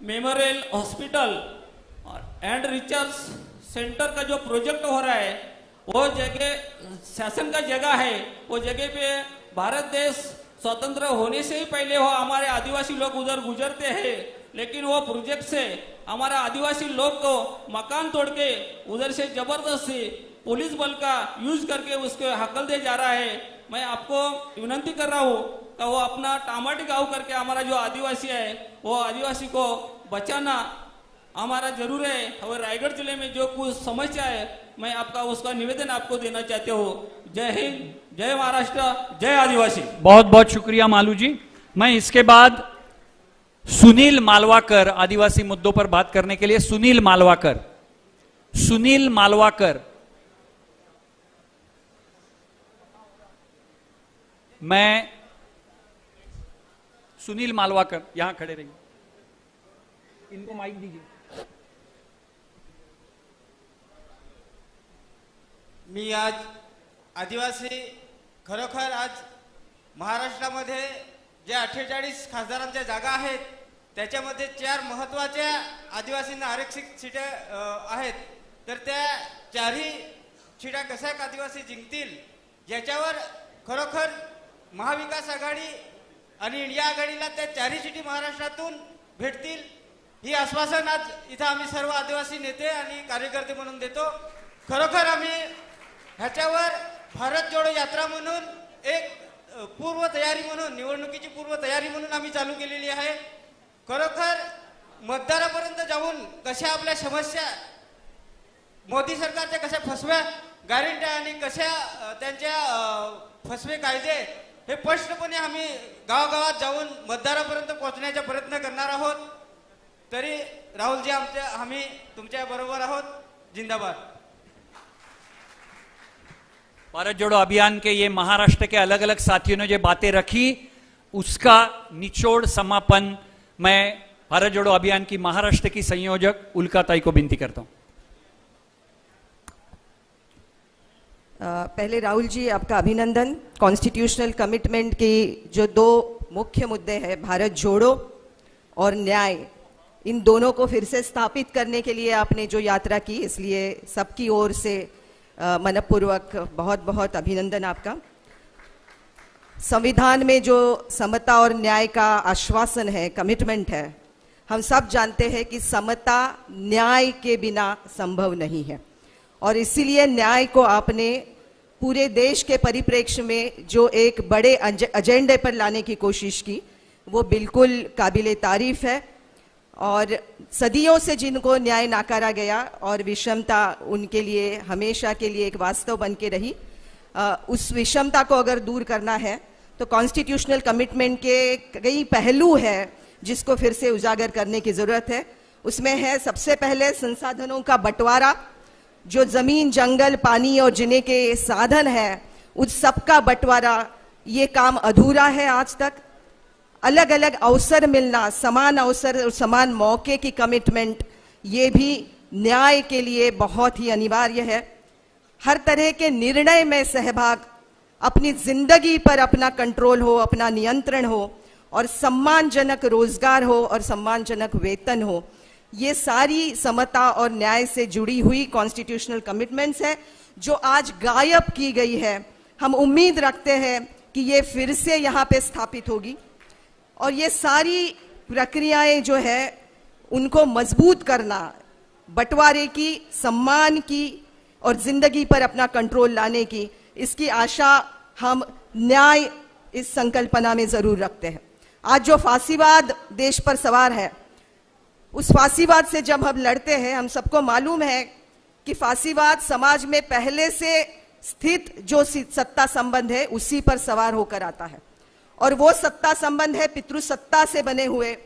memorial hospital and research centre का जो प्रोजेक्ट हो रहा है, वो जगह शासन का जगह है। वो जगह पे भारत देश स्वतंत्र होने से ही पहले वो हमारे आदिवासी लोग उधर गुजरते हैं, लेकिन वो प्रोजेक्ट से हमारा आदिवासी लोग को मकान तोड़ के उधर से जबरदस्ती पुलिस बल का यूज करके उसको हकल दे जा रहा है। मैं आपको विनती कर रहा हूँ कि वो अपना टामाटी गाँव करके हमारा जो आदिवासी है वो आदिवासी को बचाना हमारा जरूर है। और रायगढ़ जिले में जो कुछ समस्या है मैं आपका उसका निवेदन आपको देना चाहते हो। जय हिंद, जय महाराष्ट्र, जय आदिवासी। बहुत बहुत शुक्रिया मालू जी। मैं इसके बाद सुनील मालवाकर, आदिवासी मुद्दों पर बात करने के लिए सुनील मालवाकर, सुनील मालवाकर। मैं सुनील मालवाकर, यहां खड़े रहिए, इनको माइक दीजिए। मी आज आदिवासी खरोखर आज महाराष्ट्रामध्ये जे 48 खासदारांच्या जागा आहेत त्याच्यामध्ये 4 महत्त्वाच्या आदिवासींना आरक्षित सीटा आहेत, तर त्या 4ही सीटा कशा आदिवासी जिंकतील याच्यावर खरोखर महाविकास आघाडी आणि इंडिया आघाडीला त्या 4ही सीटी महाराष्ट्रातून भेटतील ही आश्वासन आज इथं आम्ही सर्व आदिवासी नेते आणि कार्यकर्ते म्हणून देतो। खरोखर आम्ही ह्याच्यावर भारत जोडो यात्रा म्हणून एक पूर्व तयारी म्हणून निवडणुकीची पूर्व तयारी म्हणून आम्ही चालू केलेली आहे। खरोखर मतदारापर्यंत जाऊन कशा आपल्या समस्या मोदी सरकारच्या कशा फसव्या गॅरंटी आणि कशा त्यांच्या फसवे कायदे हे स्पष्टपणे आम्ही गावागावात जाऊन मतदारापर्यंत पोहोचण्याचा प्रयत्न करणार आहोत। तरी राहुल जी आम्ही तुमच्या बरोबर आहोत। जिंदाबाद। भारत जोड़ो अभियान के ये महाराष्ट्र के अलग अलग साथियों ने जो बातें रखी उसका निचोड़ समापन मैं भारत जोड़ो अभियान की महाराष्ट्र की संयोजक उल्का ताई को विनती करता हूं। पहले राहुल जी आपका अभिनंदन। कॉन्स्टिट्यूशनल कमिटमेंट की जो 2 मुख्य मुद्दे हैं, भारत जोड़ो और न्याय, इन दोनों को फिर से स्थापित करने के लिए आपने जो यात्रा की, इसलिए सबकी ओर से मनपूर्वक बहुत बहुत अभिनंदन आपका। संविधान में जो समता और न्याय का आश्वासन है, कमिटमेंट है, हम सब जानते हैं कि समता न्याय के बिना संभव नहीं है। और इसीलिए न्याय को आपने पूरे देश के परिप्रेक्ष्य में जो एक बड़े एजेंडे पर लाने की कोशिश की, वो बिल्कुल काबिले तारीफ है। और सदियों से जिनको न्याय नाकारा गया और विषमता उनके लिए हमेशा के लिए एक वास्तव बन के रही, उस विषमता को अगर दूर करना है तो कॉन्स्टिट्यूशनल कमिटमेंट के कई पहलू है जिसको फिर से उजागर करने की जरूरत है। उसमें है सबसे पहले संसाधनों का बंटवारा, जो जमीन, जंगल, पानी और जीने के साधन है उस सब का बंटवारा, ये काम अधूरा है आज तक। अलग अलग अवसर मिलना, समान अवसर और समान मौके की कमिटमेंट, ये भी न्याय के लिए बहुत ही अनिवार्य है। हर तरह के निर्णय में सहभाग, अपनी जिंदगी पर अपना कंट्रोल हो, अपना नियंत्रण हो और सम्मानजनक रोजगार हो और सम्मानजनक वेतन हो, ये सारी समता और न्याय से जुड़ी हुई कॉन्स्टिट्यूशनल कमिटमेंट्स है जो आज गायब की गई है। हम उम्मीद रखते हैं कि ये फिर से यहाँ पे स्थापित होगी और ये सारी प्रक्रियाएं जो है उनको मजबूत करना, बंटवारे की, सम्मान की और जिंदगी पर अपना कंट्रोल लाने की, इसकी आशा हम न्याय इस संकल्पना में जरूर रखते हैं। आज जो फांसीवाद देश पर सवार है, उस फांसीवाद से जब हम लड़ते हैं, हम सबको मालूम है कि फांसीवाद समाज में पहले से स्थित जो सत्ता संबंध है उसी पर सवार होकर आता है। और वो सत्ता संबंध है पितृसत्ता से बने हुए,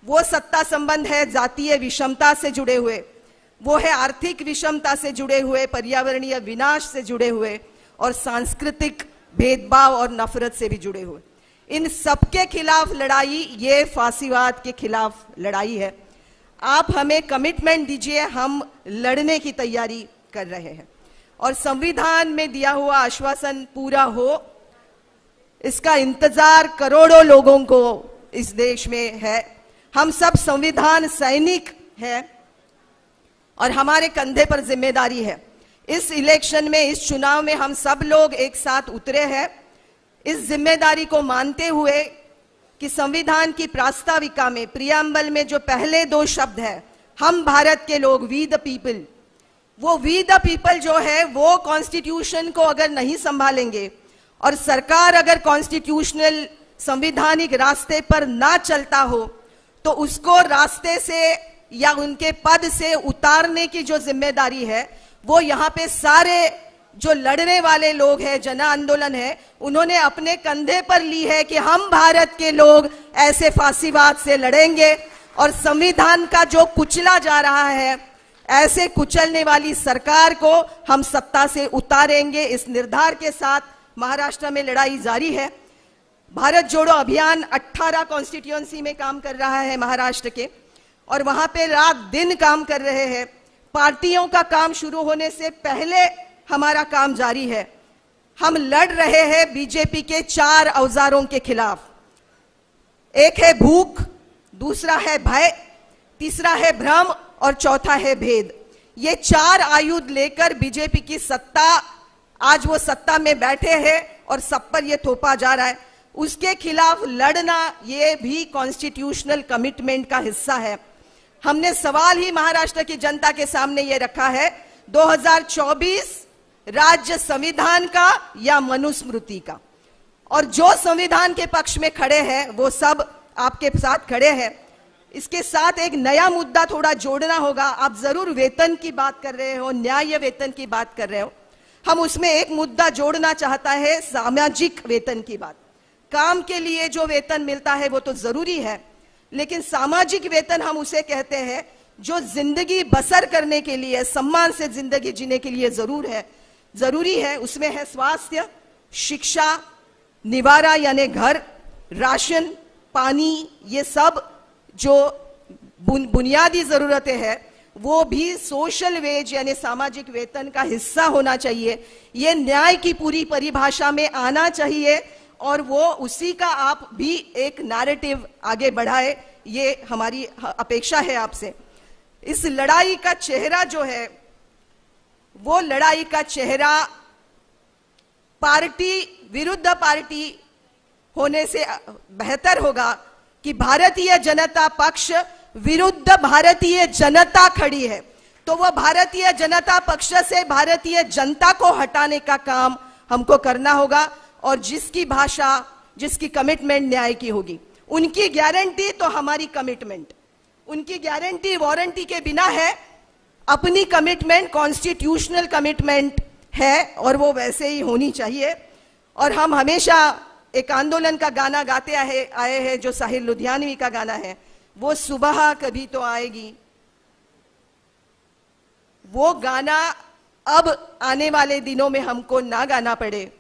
वो सत्ता संबंध है जातीय विषमता से जुड़े हुए, वो है आर्थिक विषमता से जुड़े हुए, पर्यावरणीय विनाश से जुड़े हुए और सांस्कृतिक भेदभाव और नफरत से भी जुड़े हुए। इन सबके खिलाफ लड़ाई ये फांसीवाद के खिलाफ लड़ाई है। आप हमें कमिटमेंट दीजिए, हम लड़ने की तैयारी कर रहे हैं और संविधान में दिया हुआ आश्वासन पूरा हो, इसका इंतजार करोड़ों लोगों को इस देश में है। हम सब संविधान सैनिक हैं और हमारे कंधे पर जिम्मेदारी है। इस इलेक्शन में, इस चुनाव में हम सब लोग एक साथ उतरे हैं इस जिम्मेदारी को मानते हुए कि संविधान की प्रास्ताविका में, प्रियम्बल में जो पहले 2 शब्द है, हम भारत के लोग, वी द पीपल, वो वी द पीपल जो है वो कॉन्स्टिट्यूशन को अगर नहीं संभालेंगे और सरकार अगर कॉन्स्टिट्यूशनल संवैधानिक रास्ते पर ना चलता हो तो उसको रास्ते से या उनके पद से उतारने की जो जिम्मेदारी है वो यहाँ पे सारे जो लड़ने वाले लोग हैं, जन आंदोलन है, उन्होंने अपने कंधे पर ली है कि हम भारत के लोग ऐसे फांसीवाद से लड़ेंगे और संविधान का जो कुचला जा रहा है, ऐसे कुचलने वाली सरकार को हम सत्ता से उतारेंगे। इस निर्धार के साथ महाराष्ट्र में लड़ाई जारी है। भारत जोड़ो अभियान 18 कॉन्स्टिट्यूएंसी में काम कर रहा है महाराष्ट्र के, और वहां पे रात दिन काम कर रहे हैं। पार्टियों का काम शुरू होने से पहले हमारा काम जारी है। हम लड़ रहे हैं बीजेपी के 4 औजारों के खिलाफ। एक है भूख, दूसरा है भय, तीसरा है भ्रम और चौथा है भेद। ये 4 आयुध लेकर बीजेपी की सत्ता, आज वो सत्ता में बैठे हैं और सब पर ये थोपा जा रहा है। उसके खिलाफ लड़ना ये भी कॉन्स्टिट्यूशनल कमिटमेंट का हिस्सा है। हमने सवाल ही महाराष्ट्र की जनता के सामने ये रखा है, 2024 राज्य संविधान का या मनुस्मृति का। और जो संविधान के पक्ष में खड़े हैं वो सब आपके साथ खड़े हैं। इसके साथ एक नया मुद्दा थोड़ा जोड़ना होगा। आप जरूर वेतन की बात कर रहे हो, न्याय वेतन की बात कर रहे हो, हम उसमें एक मुद्दा जोड़ना चाहता है, सामाजिक वेतन की बात। काम के लिए जो वेतन मिलता है वो तो जरूरी है, लेकिन सामाजिक वेतन हम उसे कहते हैं जो जिंदगी बसर करने के लिए, सम्मान से जिंदगी जीने के लिए जरूरी है। उसमें है स्वास्थ्य, शिक्षा, निवारा यानी घर, राशन, पानी, ये सब जो बुनियादी जरूरतें हैं वो भी सोशल वेज यानी सामाजिक वेतन का हिस्सा होना चाहिए। ये न्याय की पूरी परिभाषा में आना चाहिए और वो उसी का आप भी एक नैरेटिव आगे बढ़ाए, ये हमारी अपेक्षा है आपसे। इस लड़ाई का चेहरा जो है वो लड़ाई का चेहरा पार्टी विरुद्ध पार्टी होने से बेहतर होगा कि भारतीय जनता पक्ष विरुद्ध भारतीय जनता खड़ी है, तो वह भारतीय जनता पक्ष से भारतीय जनता को हटाने का काम हमको करना होगा। और जिसकी भाषा, जिसकी कमिटमेंट न्याय की होगी, उनकी गारंटी तो हमारी कमिटमेंट, उनकी गारंटी वारंटी के बिना है। अपनी कमिटमेंट कॉन्स्टिट्यूशनल कमिटमेंट है और वो वैसे ही होनी चाहिए। और हम हमेशा एक आंदोलन का गाना गाते आए हैं जो साहिर लुधियानवी का गाना है, वो सुबह कभी तो आएगी। वो गाना अब आने वाले दिनों में हमको ना गाना पड़े,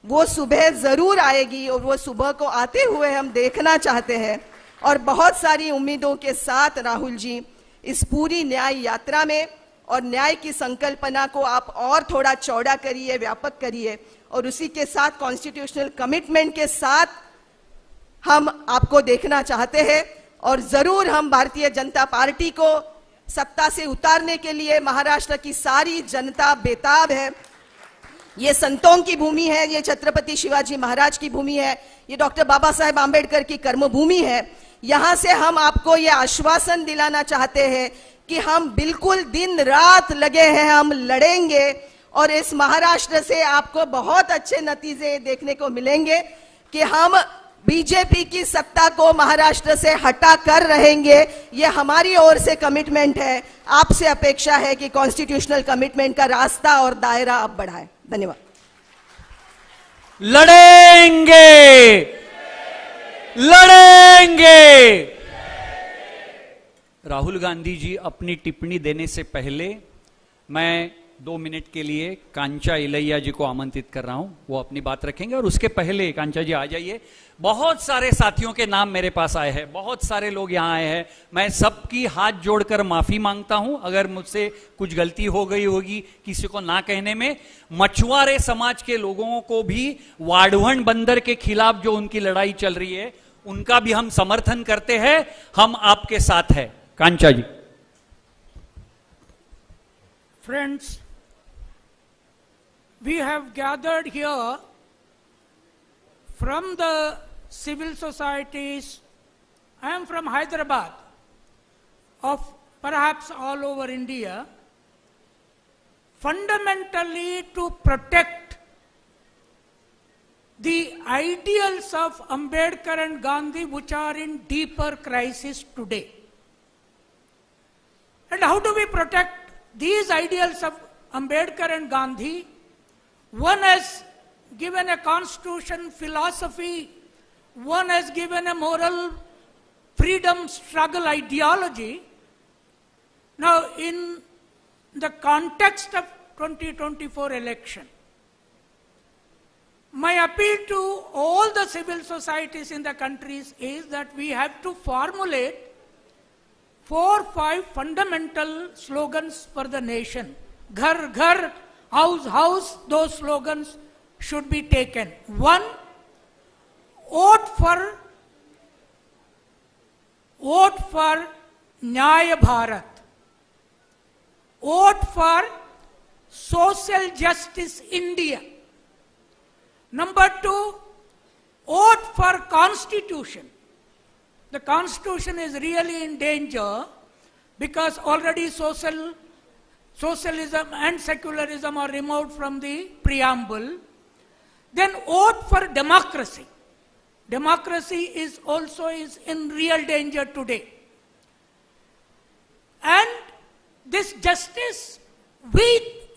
वो सुबह जरूर आएगी और वो सुबह को आते हुए हम देखना चाहते हैं। और बहुत सारी उम्मीदों के साथ राहुल जी इस पूरी न्याय यात्रा में, और न्याय की संकल्पना को आप और थोड़ा चौड़ा करिए, व्यापक करिए, और उसी के साथ कॉन्स्टिट्यूशनल कमिटमेंट के साथ हम आपको देखना चाहते हैं। और जरूर हम भारतीय जनता पार्टी को सत्ता से उतारने के लिए महाराष्ट्र की सारी जनता बेताब है। ये संतों की भूमि है, ये छत्रपति शिवाजी महाराज की भूमि है, ये डॉक्टर बाबा साहेब आंबेडकर की कर्मभूमि है। यहां से हम आपको ये आश्वासन दिलाना चाहते हैं कि हम बिल्कुल दिन रात लगे हैं, हम लड़ेंगे और इस महाराष्ट्र से आपको बहुत अच्छे नतीजे देखने को मिलेंगे कि हम बीजेपी की सत्ता को महाराष्ट्र से हटा कर रहेंगे। ये हमारी ओर से कमिटमेंट है। आपसे अपेक्षा है कि कॉन्स्टिट्यूशनल कमिटमेंट का रास्ता और दायरा आप बढ़ाएं। धन्यवाद। लड़ेंगे, लड़ेंगे। राहुल गांधी जी अपनी टिप्पणी देने से पहले मैं 2 मिनट के लिए कांचा इलैया जी को आमंत्रित कर रहा हूं, वो अपनी बात रखेंगे। और उसके पहले कांचा जी आ जाइए। बहुत सारे साथियों के नाम मेरे पास आए हैं, बहुत सारे लोग यहां आए हैं। मैं सबकी हाथ जोड़कर माफी मांगता हूं अगर मुझसे कुछ गलती हो गई होगी किसी को ना कहने में। मछुआरे समाज के लोगों को भी वाढ़वण बंदर के खिलाफ जो उनकी लड़ाई चल रही है उनका भी हम समर्थन करते हैं। हम आपके साथ हैं। कांचा जी। Friends, we have gathered here from the civil societies. I am from Hyderabad, of perhaps all over India, fundamentally to protect the ideals of Ambedkar and Gandhi, which are in deeper crisis today. And how do we protect these ideals of Ambedkar and Gandhi? One has given a constitution philosophy, one has given a moral freedom struggle ideology. Now, in the context of 2024 election, my appeal to all the civil societies in the countries is that we have to formulate 4-5 fundamental slogans for the nation. Ghar ghar, house house, those slogans should be taken. 1, vote for Nyaya Bharat. Vote for social justice India. Number 2, vote for Constitution. The Constitution is really in danger because already socialism and secularism are removed from the preamble. Then vote for democracy. Democracy is also in real danger today. And this justice we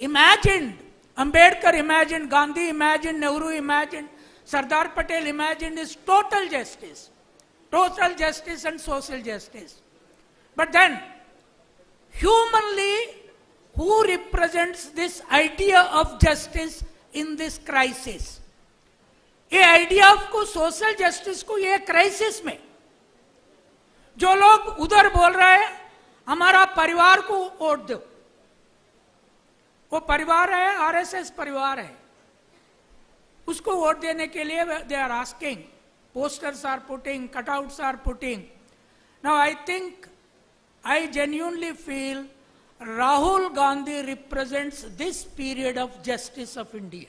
imagined, Ambedkar imagined, Gandhi imagined, Nehru imagined, Sardar Patel imagined, is total justice. Total justice and social justice. But then, humanly, who represents this idea of justice in this crisis? ये idea को social justice को ये crisis में जो लोग उधर बोल रहे हैं हमारा परिवार को वोट दो, वो परिवार है, आरएसएस परिवार है, उसको वोट देने के लिए they are asking, posters are putting, cutouts are putting. Now I think, I genuinely feel Rahul Gandhi represents this period of justice of India.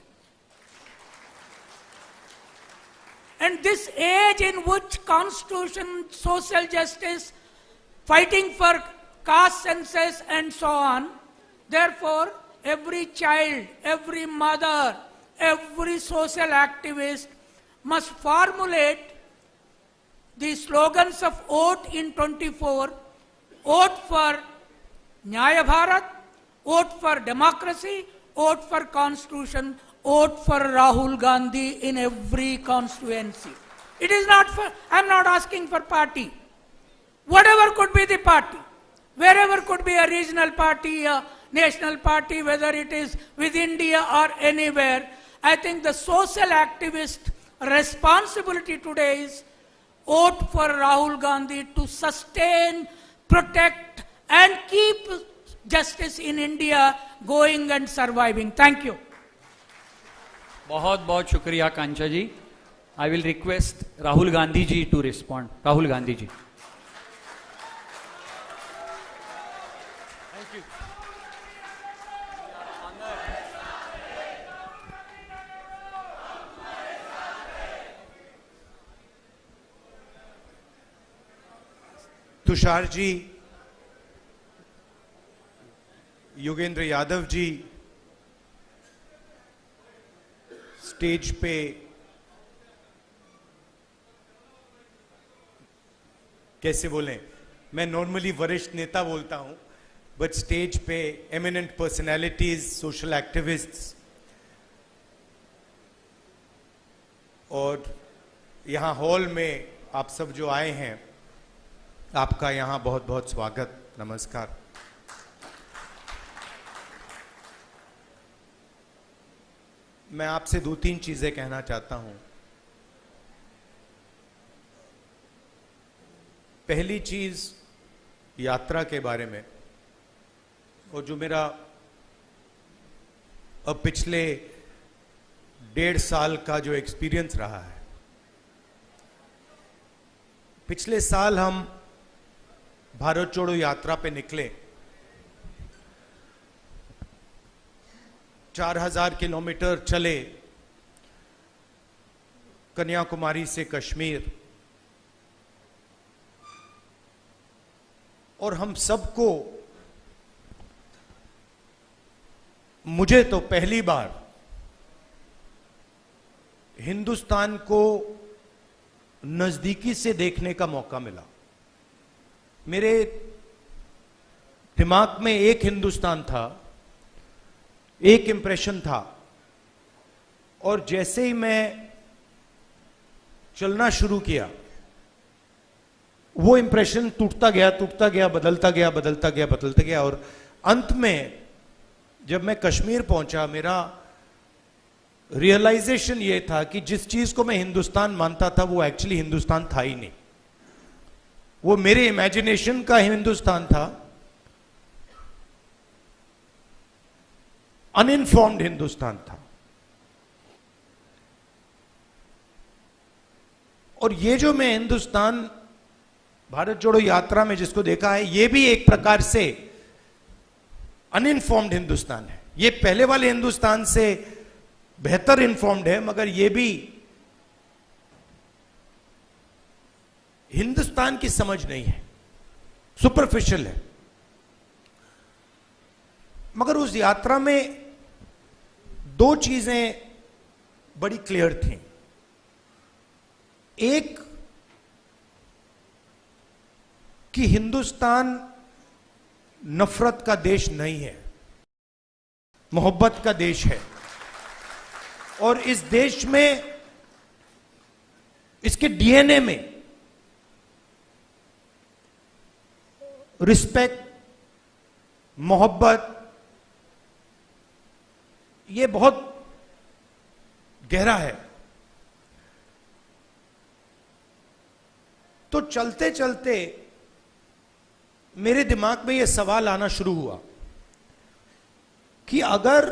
And this age in which constitution, social justice, fighting for caste census and so on, therefore every child, every mother, every social activist must formulate the slogans of vote in 24, vote for Nyaya Bharat, vote for democracy, vote for constitution, vote for Rahul Gandhi in every constituency. It is not for, I am not asking for party. Whatever could be the party, wherever could be a regional party, a national party, whether it is with India or anywhere, I think the social activist responsibility today is vote for Rahul Gandhi to sustain, protect and keep justice in India going and surviving. Thank you. बहुत बहुत शुक्रिया कांचा जी. I will request Rahul Gandhi ji to respond. Rahul Gandhi ji. Thank you. Tushar ji, Yogendra Yadav ji, stage पे कैसे बोलें, मैं normally वरिष्ठ नेता बोलता हूं, बट स्टेज पे एमिनेंट पर्सनैलिटीज, सोशल एक्टिविस्ट्स और यहां हॉल में आप सब जो आए हैं, आपका यहां बहुत बहुत स्वागत, नमस्कार. मैं आपसे 2-3 चीजें कहना चाहता हूं. पहली चीज यात्रा के बारे में, और जो मेरा अब पिछले 1.5 साल का जो एक्सपीरियंस रहा है. पिछले साल हम भारत जोड़ो यात्रा पे निकले. 4000 किलोमीटर चले कन्याकुमारी से कश्मीर, और हम सबको, मुझे तो पहली बार हिंदुस्तान को नजदीकी से देखने का मौका मिला. मेरे दिमाग में एक हिंदुस्तान था, एक इंप्रेशन था, और जैसे ही मैं चलना शुरू किया, वो इंप्रेशन टूटता गया, बदलता गया, और अंत में जब मैं कश्मीर पहुंचा, मेरा रियलाइजेशन ये था कि जिस चीज को मैं हिंदुस्तान मानता था, वो एक्चुअली हिंदुस्तान था ही नहीं. वो मेरे इमेजिनेशन का हिंदुस्तान था, अनइन्फॉर्म्ड हिंदुस्तान था. और ये जो मैं हिंदुस्तान भारत जोड़ो यात्रा में जिसको देखा है, ये भी एक प्रकार से अनइन्फॉर्म्ड हिंदुस्तान है. ये पहले वाले हिंदुस्तान से बेहतर इन्फॉर्म्ड है, मगर ये भी हिंदुस्तान की समझ नहीं है, सुपरफिशियल है. मगर उस यात्रा में 2 चीजें बड़ी क्लियर थी. एक कि हिंदुस्तान नफरत का देश नहीं है, मोहब्बत का देश है. और इस देश में, इसके डीएनए में रिस्पेक्ट, मोहब्बत, ये बहुत गहरा है. तो चलते चलते मेरे दिमाग में यह सवाल आना शुरू हुआ कि अगर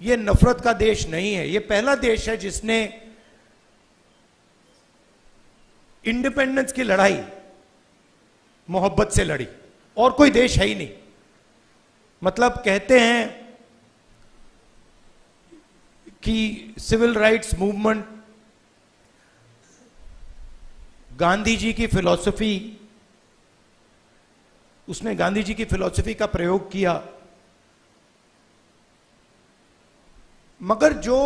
यह नफरत का देश नहीं है, यह पहला देश है जिसने इंडिपेंडेंस की लड़ाई मोहब्बत से लड़ी, और कोई देश है ही नहीं. मतलब कहते हैं कि civil rights movement Gandhi ji की फिलॉसफी, उसने गांधी जी की फिलॉसफी का प्रयोग किया, मगर जो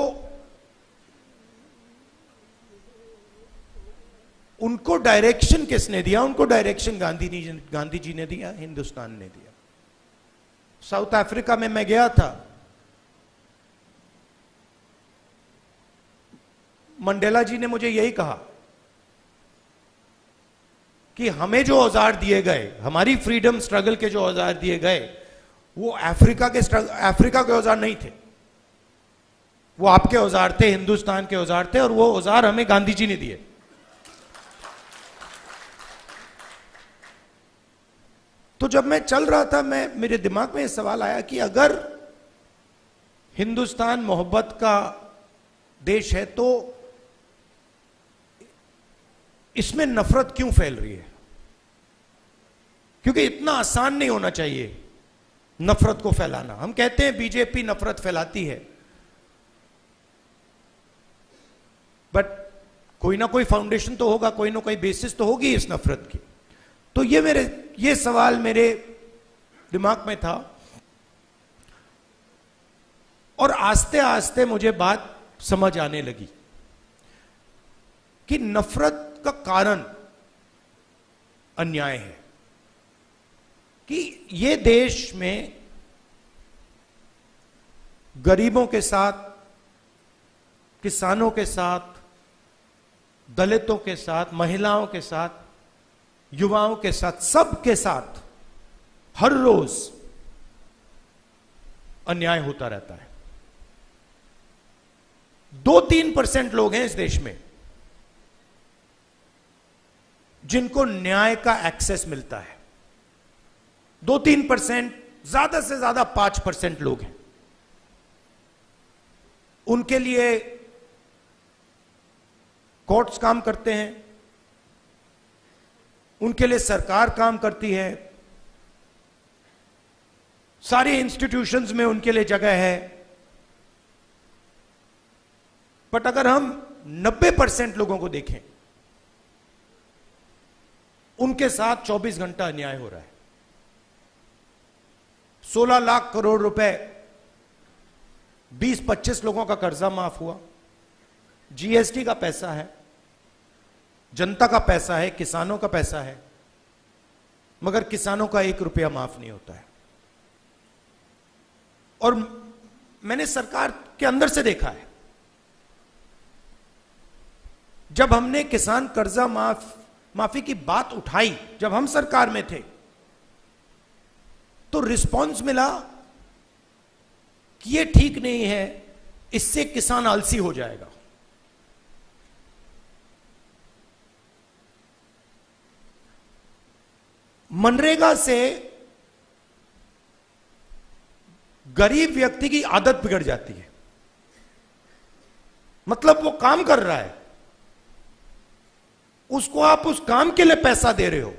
उनको डायरेक्शन किसने दिया? उनको डायरेक्शन गांधी जी ने दिया, हिंदुस्तान ने दिया। साउथ अफ्रीका में मैं गया था, मंडेला जी ने मुझे यही कहा कि हमें जो औजार दिए गए, हमारी फ्रीडम स्ट्रगल के जो औजार दिए गए, वो अफ्रीका के औजार नहीं थे, वो आपके औजार थे, हिंदुस्तान के औजार थे, और वो औजार हमें गांधी जी ने दिए। तो जब मैं चल रहा था, मेरे दिमाग में यह सवाल आया कि अगर हिंदुस्तान मोहब्बत का देश है तो इसमें नफरत क्यों फैल रही है? क्योंकि इतना आसान नहीं होना चाहिए नफरत को फैलाना। हम कहते हैं बीजेपी नफरत फैलाती है, बट कोई ना कोई फाउंडेशन तो होगा, कोई ना कोई बेसिस तो होगी इस नफरत की। तो ये सवाल मेरे दिमाग में था, और आस्ते आस्ते मुझे बात समझ आने लगी कि नफरत का कारण अन्याय है, कि ये देश में गरीबों के साथ, किसानों के साथ, दलितों के साथ, महिलाओं के साथ, युवाओं के साथ, सबके साथ हर रोज अन्याय होता रहता है। 2-3% लोग हैं इस देश में जिनको न्याय का एक्सेस मिलता है। 2-3%, ज्यादा से ज्यादा 5% लोग हैं। उनके लिए कोर्ट्स काम करते हैं, उनके लिए सरकार काम करती है, सारी इंस्टीट्यूशंस में उनके लिए जगह है। बट अगर हम 90% लोगों को देखें, उनके साथ 24 घंटा अन्याय हो रहा है। 16 लाख करोड़ रुपए 20-25 लोगों का कर्जा माफ हुआ। जीएसटी का पैसा है, जनता का पैसा है, किसानों का पैसा है, मगर किसानों का 1 रुपया माफ नहीं होता है। और मैंने सरकार के अंदर से देखा है, जब हमने किसान कर्जा माफी की बात उठाई, जब हम सरकार में थे, तो रिस्पॉन्स मिला कि यह ठीक नहीं है, इससे किसान आलसी हो जाएगा। मनरेगा से गरीब व्यक्ति की आदत बिगड़ जाती है। मतलब वो काम कर रहा है, उसको आप उस काम के लिए पैसा दे रहे हो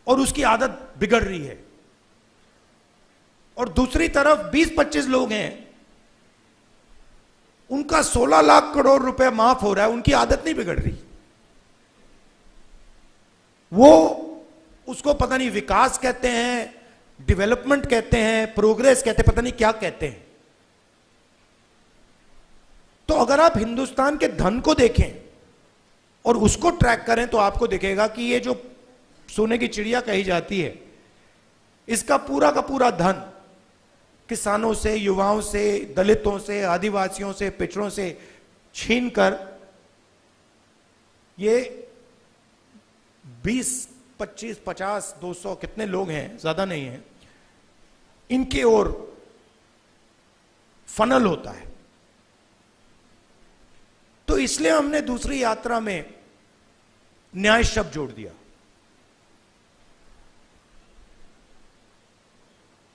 और उसकी आदत बिगड़ रही है। और दूसरी तरफ 20-25 लोग हैं, उनका 16 लाख करोड़ रुपए माफ हो रहा है, उनकी आदत नहीं बिगड़ रही। वो उसको पता नहीं विकास कहते हैं, डेवलपमेंट कहते हैं, प्रोग्रेस कहते हैं, पता नहीं क्या कहते हैं। तो अगर आप हिंदुस्तान के धन को देखें और उसको ट्रैक करें तो आपको दिखेगा कि ये जो सोने की चिड़िया कही जाती है, इसका पूरा का पूरा धन किसानों से, युवाओं से, दलितों से, आदिवासियों से, पिछड़ों से छीनकर ये 20, 25, 50, 200 कितने लोग हैं, ज्यादा नहीं है, इनके ओर फनल होता है। तो इसलिए हमने दूसरी यात्रा में न्याय शब्द जोड़ दिया।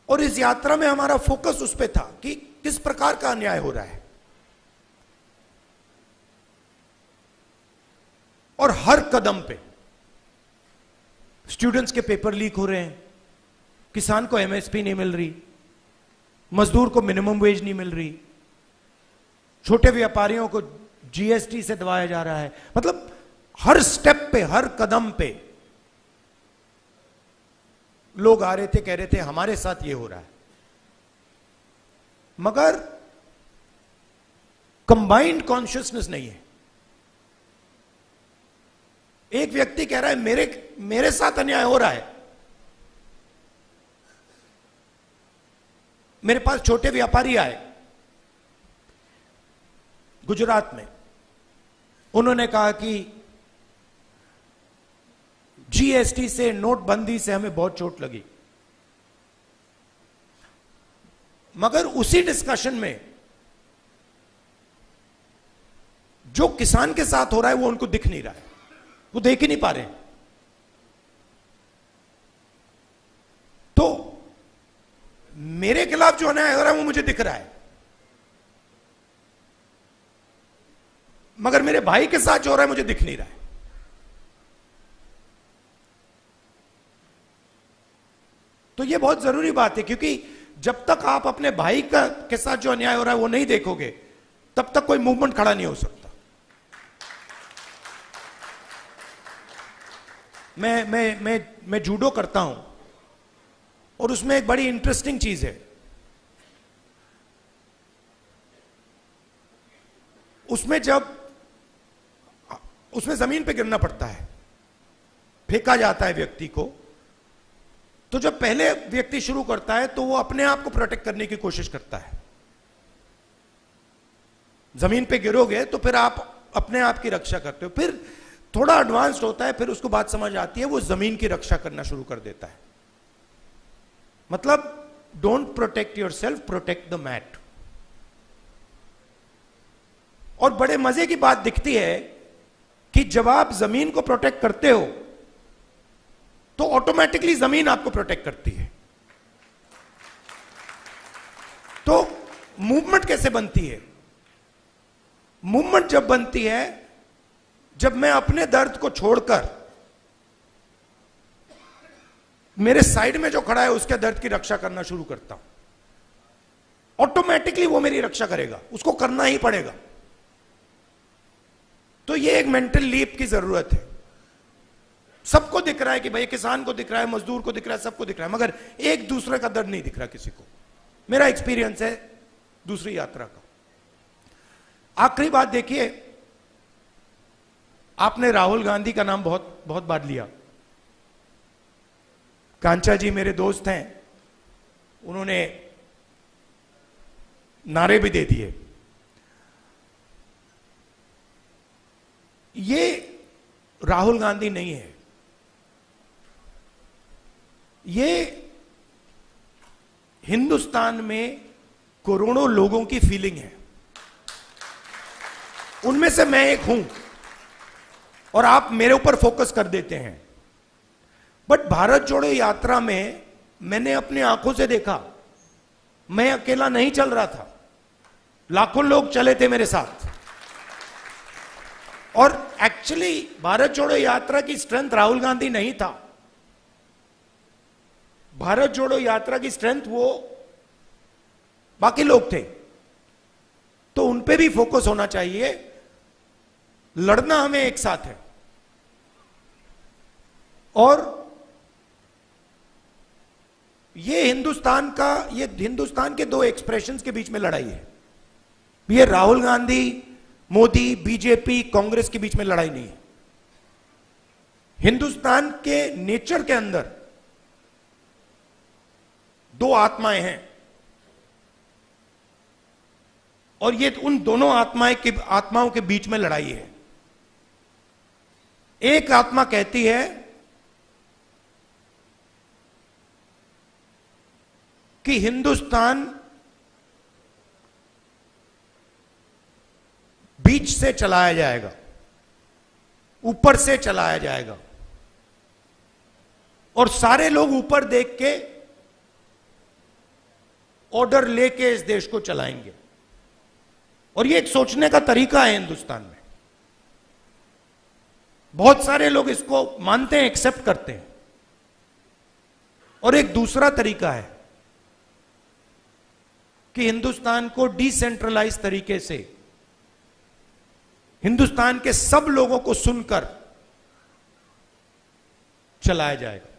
और इस यात्रा में हमारा फोकस उस पे था कि किस प्रकार का अन्याय हो रहा है। और हर कदम पे स्टूडेंट्स के पेपर लीक हो रहे हैं, किसान को एमएसपी नहीं मिल रही, मजदूर को मिनिमम वेज नहीं मिल रही, छोटे व्यापारियों को जीएसटी से दबाया जा रहा है। मतलब हर स्टेप पे, हर कदम पे लोग आ रहे थे, कह रहे थे हमारे साथ ये हो रहा है, मगर कंबाइंड कॉन्शियसनेस नहीं है। एक व्यक्ति कह रहा है मेरे साथ अन्याय हो रहा है। मेरे पास छोटे व्यापारी आए गुजरात में, उन्होंने कहा कि जीएसटी से, नोटबंदी से हमें बहुत चोट लगी, मगर उसी डिस्कशन में जो किसान के साथ हो रहा है वो उनको दिख नहीं रहा है, वो देख ही नहीं पा रहे। तो मेरे खिलाफ जो अन्याय हो रहा है वो मुझे दिख रहा है, मगर मेरे भाई के साथ जो हो रहा है मुझे दिख नहीं रहा है। तो ये बहुत जरूरी बात है, क्योंकि जब तक आप अपने भाई के साथ जो अन्याय हो रहा है वो नहीं देखोगे, तब तक कोई मूवमेंट खड़ा नहीं हो सकता। मैं जूडो करता हूं और उसमें एक बड़ी इंटरेस्टिंग चीज है। उसमें जमीन पे गिरना पड़ता है, फेंका जाता है व्यक्ति को। तो जब पहले व्यक्ति शुरू करता है तो वो अपने आप को प्रोटेक्ट करने की कोशिश करता है। जमीन पे गिरोगे तो फिर आप अपने आप की रक्षा करते हो। फिर थोड़ा एडवांस्ड होता है, फिर उसको बात समझ आती है, वो जमीन की रक्षा करना शुरू कर देता है। मतलब don't protect yourself, protect the mat. और बड़े मजे की बात दिखती है कि जब आप जमीन को प्रोटेक्ट करते हो तो ऑटोमेटिकली जमीन आपको प्रोटेक्ट करती है। तो मूवमेंट कैसे बनती है? मूवमेंट जब बनती है जब मैं अपने दर्द को छोड़कर मेरे साइड में जो खड़ा है उसके दर्द की रक्षा करना शुरू करता हूं। ऑटोमेटिकली वो मेरी रक्षा करेगा, उसको करना ही पड़ेगा। तो ये एक मेंटल लीप की जरूरत है। सबको दिख रहा है कि भाई किसान को दिख रहा है, मजदूर को दिख रहा है, सबको दिख रहा है, मगर एक दूसरे का दर्द नहीं दिख रहा किसी को। मेरा एक्सपीरियंस है दूसरी यात्रा का। आखिरी बात देखिए, आपने राहुल गांधी का नाम बहुत बहुत बार लिया। कांचा जी मेरे दोस्त हैं, उन्होंने नारे भी दे दिए। ये राहुल गांधी नहीं है, ये हिंदुस्तान में करोड़ों लोगों की फीलिंग है। उनमें से मैं एक हूं और आप मेरे ऊपर फोकस कर देते हैं। बट भारत जोड़ो यात्रा में मैंने अपनी आंखों से देखा, मैं अकेला नहीं चल रहा था, लाखों लोग चले थे मेरे साथ। और एक्चुअली भारत जोड़ो यात्रा की स्ट्रेंथ राहुल गांधी नहीं था। भारत जोड़ो यात्रा की स्ट्रेंथ वो बाकी लोग थे। तो उन पे भी फोकस होना चाहिए। लड़ना हमें एक साथ है। और ये हिंदुस्तान के दो एक्सप्रेशंस के बीच में लड़ाई है। ये राहुल गांधी, मोदी, बीजेपी, कांग्रेस के बीच में लड़ाई नहीं है। हिंदुस्तान के नेचर के अंदर दो आत्माएं हैं और ये उन दोनों आत्माओं के बीच में लड़ाई है। एक आत्मा कहती है कि हिंदुस्तान बीच से चलाया जाएगा, ऊपर से चलाया जाएगा और सारे लोग ऊपर देख के ऑर्डर लेके इस देश को चलाएंगे। और ये एक सोचने का तरीका है हिंदुस्तान में। बहुत सारे लोग इसको मानते हैं, एक्सेप्ट करते हैं। और एक दूसरा तरीका है कि हिंदुस्तान को डिसेंट्रलाइज तरीके से हिंदुस्तान के सब लोगों को सुनकर चलाया जाएगा,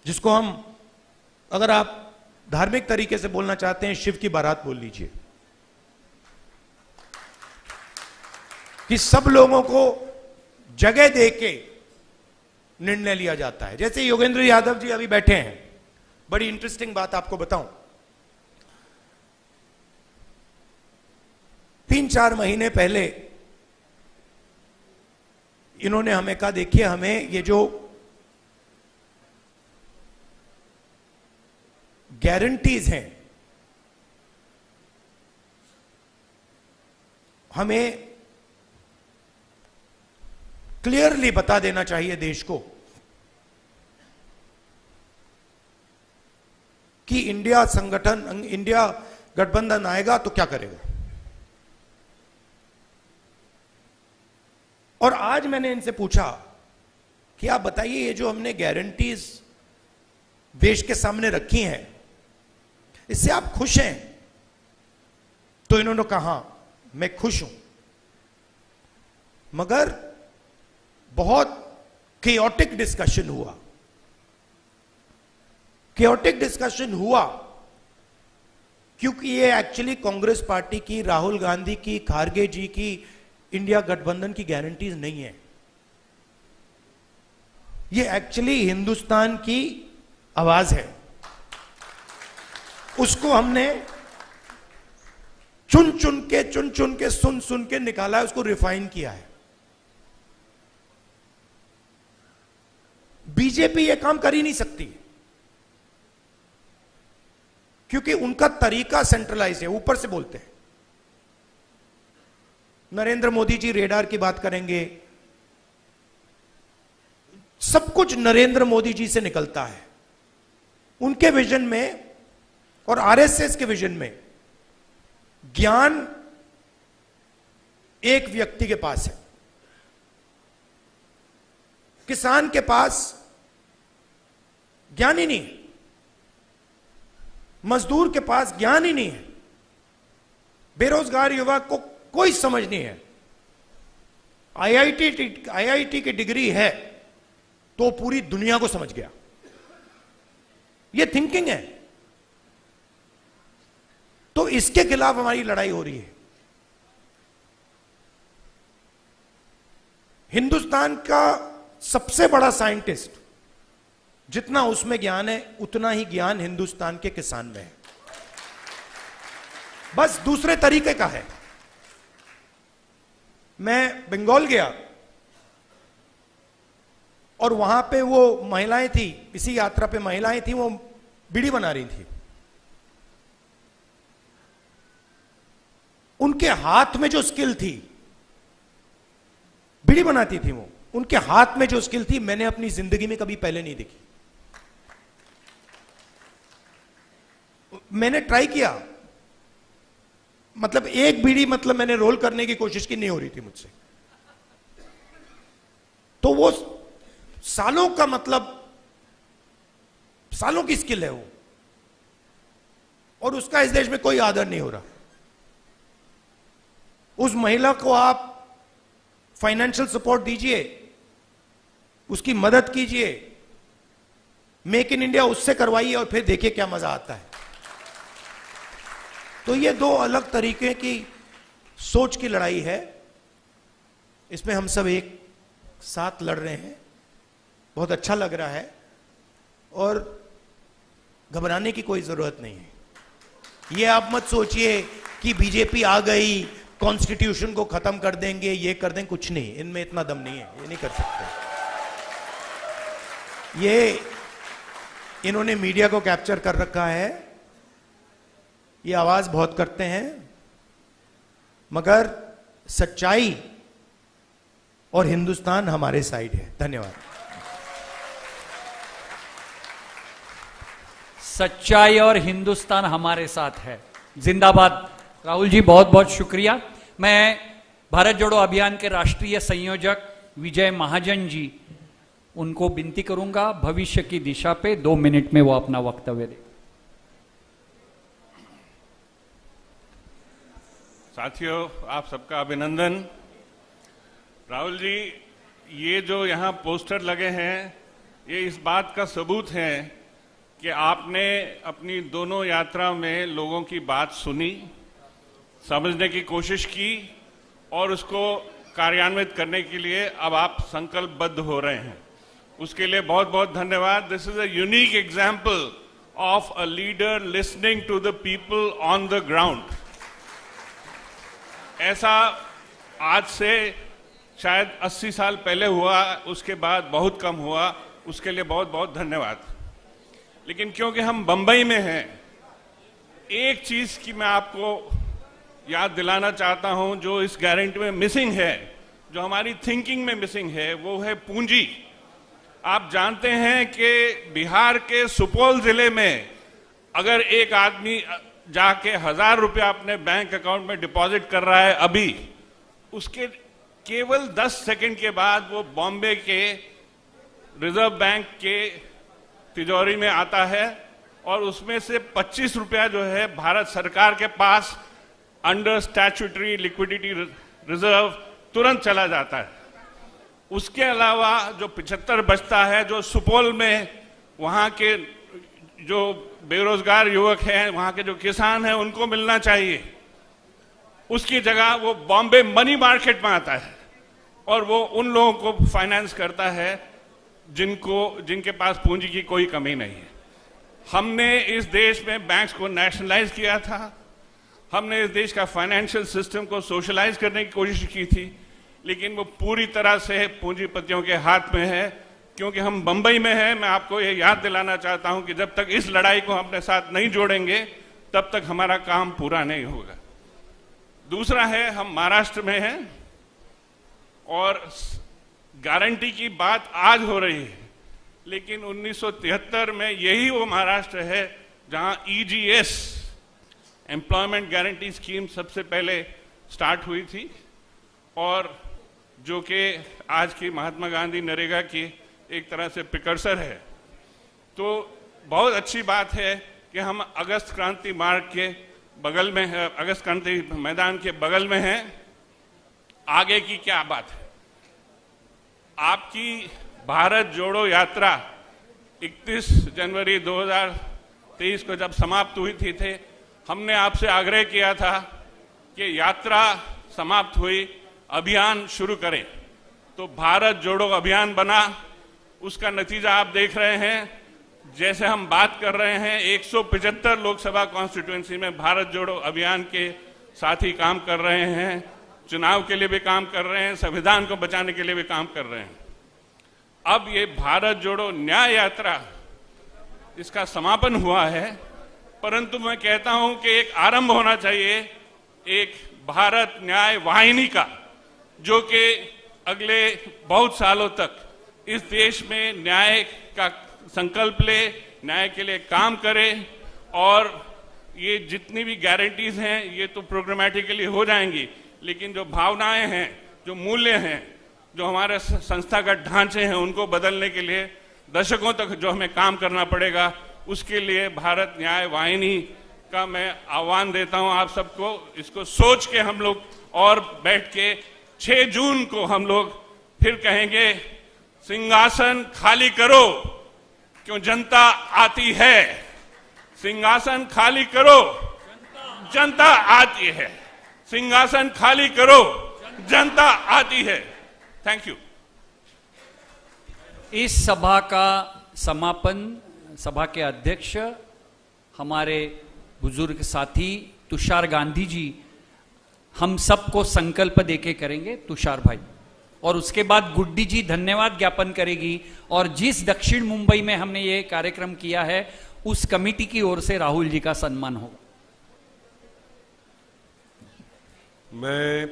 जिसको हम, अगर आप धार्मिक तरीके से बोलना चाहते हैं, शिव की बारात बोल लीजिए, कि सब लोगों को जगह देके निर्णय लिया जाता है। जैसे योगेंद्र यादव जी अभी बैठे हैं, बड़ी इंटरेस्टिंग बात आपको बताऊं, 3-4 महीने पहले इन्होंने हमें कहा, देखिए हमें ये जो गारंटीज हैं, हमें क्लियरली बता देना चाहिए देश को कि इंडिया संगठन, इंडिया गठबंधन आएगा तो क्या करेगा। और आज मैंने इनसे पूछा कि आप बताइए, ये जो हमने गारंटीज देश के सामने रखी हैं, इससे आप खुश हैं? तो इन्होंने कहा मैं खुश हूं, मगर बहुत केओटिक डिस्कशन हुआ। केओटिक डिस्कशन हुआ क्योंकि ये एक्चुअली कांग्रेस पार्टी की, राहुल गांधी की, खारगे जी की इंडिया गठबंधन की गारंटीज नहीं है। ये एक्चुअली हिंदुस्तान की आवाज है। उसको हमने चुन चुन के सुन के निकाला है, उसको रिफाइन किया है। बीजेपी ये काम कर ही नहीं सकती क्योंकि उनका तरीका सेंट्रलाइज है, ऊपर से बोलते हैं। नरेंद्र मोदी जी रेडार की बात करेंगे, सब कुछ नरेंद्र मोदी जी से निकलता है। उनके विजन में और आरएसएस के विजन में ज्ञान एक व्यक्ति के पास है, किसान के पास ज्ञान ही नहीं है, मजदूर के पास ज्ञान ही नहीं है, बेरोजगार युवा को कोई समझ नहीं है। आईआईटी की डिग्री है तो पूरी दुनिया को समझ गया। यह थिंकिंग है। तो इसके खिलाफ हमारी लड़ाई हो रही है। हिंदुस्तान का सबसे बड़ा साइंटिस्ट, जितना उसमें ज्ञान है उतना ही ज्ञान हिंदुस्तान के किसान में है, बस दूसरे तरीके का है। मैं बंगाल गया और वहां पे वो महिलाएं थी, इसी यात्रा पे महिलाएं थी, वो बीड़ी बना रही थी। उनके हाथ में जो स्किल थी, बीड़ी बनाती थी वो, उनके हाथ में जो स्किल थी मैंने अपनी जिंदगी में कभी पहले नहीं देखी। मैंने ट्राई किया, मतलब एक बीड़ी मतलब मैंने रोल करने की कोशिश की, नहीं हो रही थी मुझसे। तो वो सालों का, मतलब सालों की स्किल है वो, और उसका इस देश में कोई आदर नहीं हो रहा। उस महिला को आप फाइनेंशियल सपोर्ट दीजिए, उसकी मदद कीजिए, मेक इन इंडिया उससे करवाइए और फिर देखिए क्या मजा आता है। तो ये दो अलग तरीके की सोच की लड़ाई है। इसमें हम सब एक साथ लड़ रहे हैं, बहुत अच्छा लग रहा है और घबराने की कोई जरूरत नहीं है। ये आप मत सोचिए कि बीजेपी आ गई, कॉन्स्टिट्यूशन को खत्म कर देंगे, ये कर देंगे, कुछ नहीं, इनमें इतना दम नहीं है, ये नहीं कर सकते। ये इन्होंने मीडिया को कैप्चर कर रखा है, ये आवाज बहुत करते हैं, मगर सच्चाई और हिंदुस्तान हमारे साइड है। धन्यवाद। सच्चाई और हिंदुस्तान हमारे साथ है, जिंदाबाद। राहुल जी बहुत बहुत शुक्रिया। मैं भारत जोड़ो अभियान के राष्ट्रीय संयोजक विजय महाजन जी, उनको विनती करूंगा भविष्य की दिशा पे 2 मिनट में वो अपना वक्तव्य दे। साथियों, आप सबका अभिनंदन। राहुल जी, ये जो यहाँ पोस्टर लगे हैं, ये इस बात का सबूत है कि आपने अपनी दोनों यात्रा में लोगों की बात सुनी, समझने की कोशिश की और उसको कार्यान्वित करने के लिए अब आप संकल्पबद्ध हो रहे हैं। उसके लिए बहुत बहुत धन्यवाद। This is a unique example of a leader listening to the people on the ground. ऐसा आज से शायद 80 साल पहले हुआ, उसके बाद बहुत कम हुआ। उसके लिए बहुत बहुत धन्यवाद। लेकिन क्योंकि हम बंबई में हैं, एक चीज की मैं आपको याद दिलाना चाहता हूं जो इस गारंटी में मिसिंग है, जो हमारी थिंकिंग में मिसिंग है, वो है पूंजी। आप जानते हैं कि बिहार के सुपौल जिले में अगर एक आदमी जाके 1000 रुपया अपने बैंक अकाउंट में डिपॉजिट कर रहा है अभी, उसके केवल 10 सेकंड के बाद वो बॉम्बे के रिजर्व बैंक के तिजोरी में आता है और उसमें से 25 रुपया जो है भारत सरकार के पास अंडर स्टैट्यूटरी लिक्विडिटी रिजर्व तुरंत चला जाता है। उसके अलावा जो 75 बचता है, जो सुपौल में वहां के जो बेरोजगार युवक हैं, वहां के जो किसान हैं, उनको मिलना चाहिए। उसकी जगह वो बॉम्बे मनी मार्केट में आता है और वो उन लोगों को फाइनेंस करता है जिनके पास पूंजी की कोई कमी नहीं है। हमने इस देश में बैंक्स को नेशनलाइज किया था, हमने इस देश का फाइनेंशियल सिस्टम को सोशलाइज करने की कोशिश की थी, लेकिन वो पूरी तरह से पूंजीपतियों के हाथ में है। क्योंकि हम बंबई में हैं, मैं आपको ये याद दिलाना चाहता हूं कि जब तक इस लड़ाई को अपने साथ नहीं जोड़ेंगे तब तक हमारा काम पूरा नहीं होगा। दूसरा है, हम महाराष्ट्र में हैं और गारंटी की बात आज हो रही है, लेकिन 1973 में यही वो महाराष्ट्र है जहां EGS एम्प्लॉयमेंट गारंटी स्कीम सबसे पहले स्टार्ट हुई थी और जो कि आज की महात्मा गांधी नरेगा की एक तरह से प्रिकर्सर है। तो बहुत अच्छी बात है कि हम अगस्त क्रांति मार्ग के बगल में है, अगस्त क्रांति मैदान के बगल में हैं। आगे की क्या बात है? आपकी भारत जोड़ो यात्रा 31 जनवरी 2023 को जब समाप्त हुई थी, हमने आपसे आग्रह किया था कि यात्रा समाप्त हुई, अभियान शुरू करें। तो भारत जोड़ो अभियान बना। उसका नतीजा आप देख रहे हैं। जैसे हम बात कर रहे हैं, 175 लोकसभा कॉन्स्टिट्यूएंसी में भारत जोड़ो अभियान के साथी काम कर रहे हैं, चुनाव के लिए भी काम कर रहे हैं, संविधान को बचाने के लिए भी काम कर रहे हैं। अब ये भारत जोड़ो न्याय यात्रा, इसका समापन हुआ है, परंतु मैं कहता हूं कि एक आरंभ होना चाहिए एक भारत न्याय वाहिनी का, जो कि अगले बहुत सालों तक इस देश में न्याय का संकल्प ले, न्याय के लिए काम करे। और ये जितनी भी गारंटीज हैं ये तो प्रोग्रामेटिकली हो जाएंगी, लेकिन जो भावनाएं हैं, जो मूल्य हैं, जो हमारे संस्थागत ढांचे हैं, उनको बदलने के लिए दशकों तक जो हमें काम करना पड़ेगा, उसके लिए भारत न्याय वाहिनी का मैं आह्वान देता हूं आप सबको। इसको सोच के हम लोग और बैठ के 6 जून को हम लोग फिर कहेंगे, सिंहासन खाली करो क्यों जनता आती है। सिंहासन खाली करो, जनता आती है। सिंहासन खाली करो, जनता आती है। Thank you. इस सभा का समापन सभा के अध्यक्ष हमारे बुजुर्ग साथी तुषार गांधी जी हम सबको संकल्प देके करेंगे। तुषार भाई, और उसके बाद गुड्डी जी धन्यवाद ज्ञापन करेगी। और जिस दक्षिण मुंबई में हमने ये कार्यक्रम किया है उस कमेटी की ओर से राहुल जी का सम्मान होगा। मैं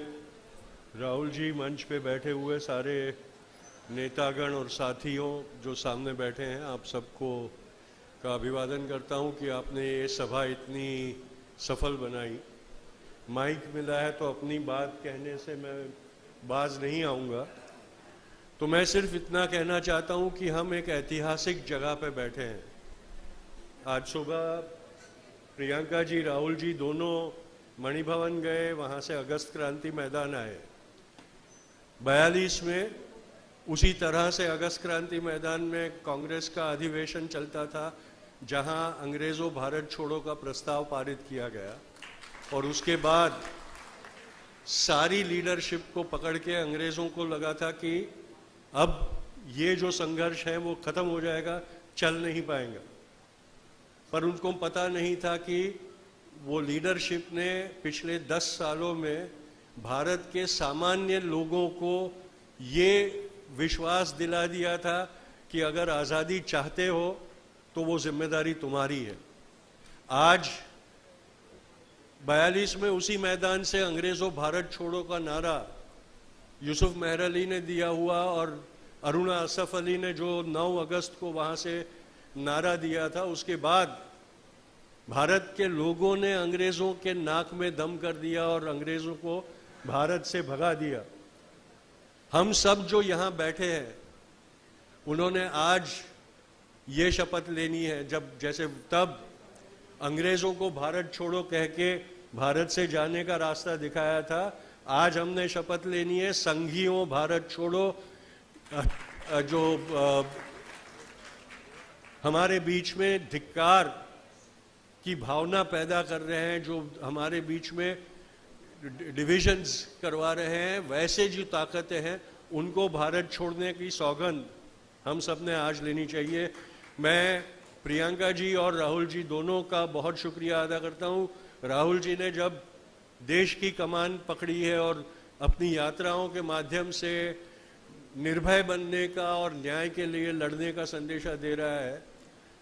राहुल जी, मंच पे बैठे हुए सारे नेतागण और साथियों जो सामने बैठे हैं, आप सबको का अभिवादन करता हूं कि आपने ये सभा इतनी सफल बनाई। माइक मिला है तो अपनी बात कहने से मैं बाज नहीं आऊंगा, तो मैं सिर्फ इतना कहना चाहता हूं कि हम एक ऐतिहासिक जगह पे बैठे हैं। आज सुबह प्रियंका जी, राहुल जी दोनों मणिभवन गए, वहां से अगस्त क्रांति मैदान आए। 42 में उसी तरह से अगस्त क्रांति मैदान में कांग्रेस का अधिवेशन चलता था, जहां अंग्रेजों भारत छोड़ो का प्रस्ताव पारित किया गया और उसके बाद सारी लीडरशिप को पकड़ के अंग्रेजों को लगा था कि अब ये जो संघर्ष है वो खत्म हो जाएगा, चल नहीं पाएगा। पर उनको पता नहीं था कि वो लीडरशिप ने पिछले 10 सालों में भारत के सामान्य लोगों को ये विश्वास दिला दिया था कि अगर आज़ादी चाहते हो तो वो जिम्मेदारी तुम्हारी है। आज 42 में उसी मैदान से अंग्रेजों भारत छोड़ो का नारा यूसुफ मेहर अली ने दिया हुआ और अरुणा असफ अली ने जो 9 अगस्त को वहां से नारा दिया था, उसके बाद भारत के लोगों ने अंग्रेजों के नाक में दम कर दिया और अंग्रेजों को भारत से भगा दिया। हम सब जो यहाँ बैठे हैं उन्होंने आज ये शपथ लेनी है, जब जैसे तब अंग्रेजों को भारत छोड़ो कह के भारत से जाने का रास्ता दिखाया था, आज हमने शपथ लेनी है संघियों भारत छोड़ो जो हमारे बीच में धिक्कार की भावना पैदा कर रहे हैं, जो हमारे बीच में डिविजन्स करवा रहे हैं, वैसे जो ताकतें हैं उनको भारत छोड़ने की सौगंध हम सब ने आज लेनी चाहिए। मैं प्रियंका जी और राहुल जी दोनों का बहुत शुक्रिया अदा करता हूँ। राहुल जी ने जब देश की कमान पकड़ी है और अपनी यात्राओं के माध्यम से निर्भय बनने का और न्याय के लिए लड़ने का संदेशा दे रहा है,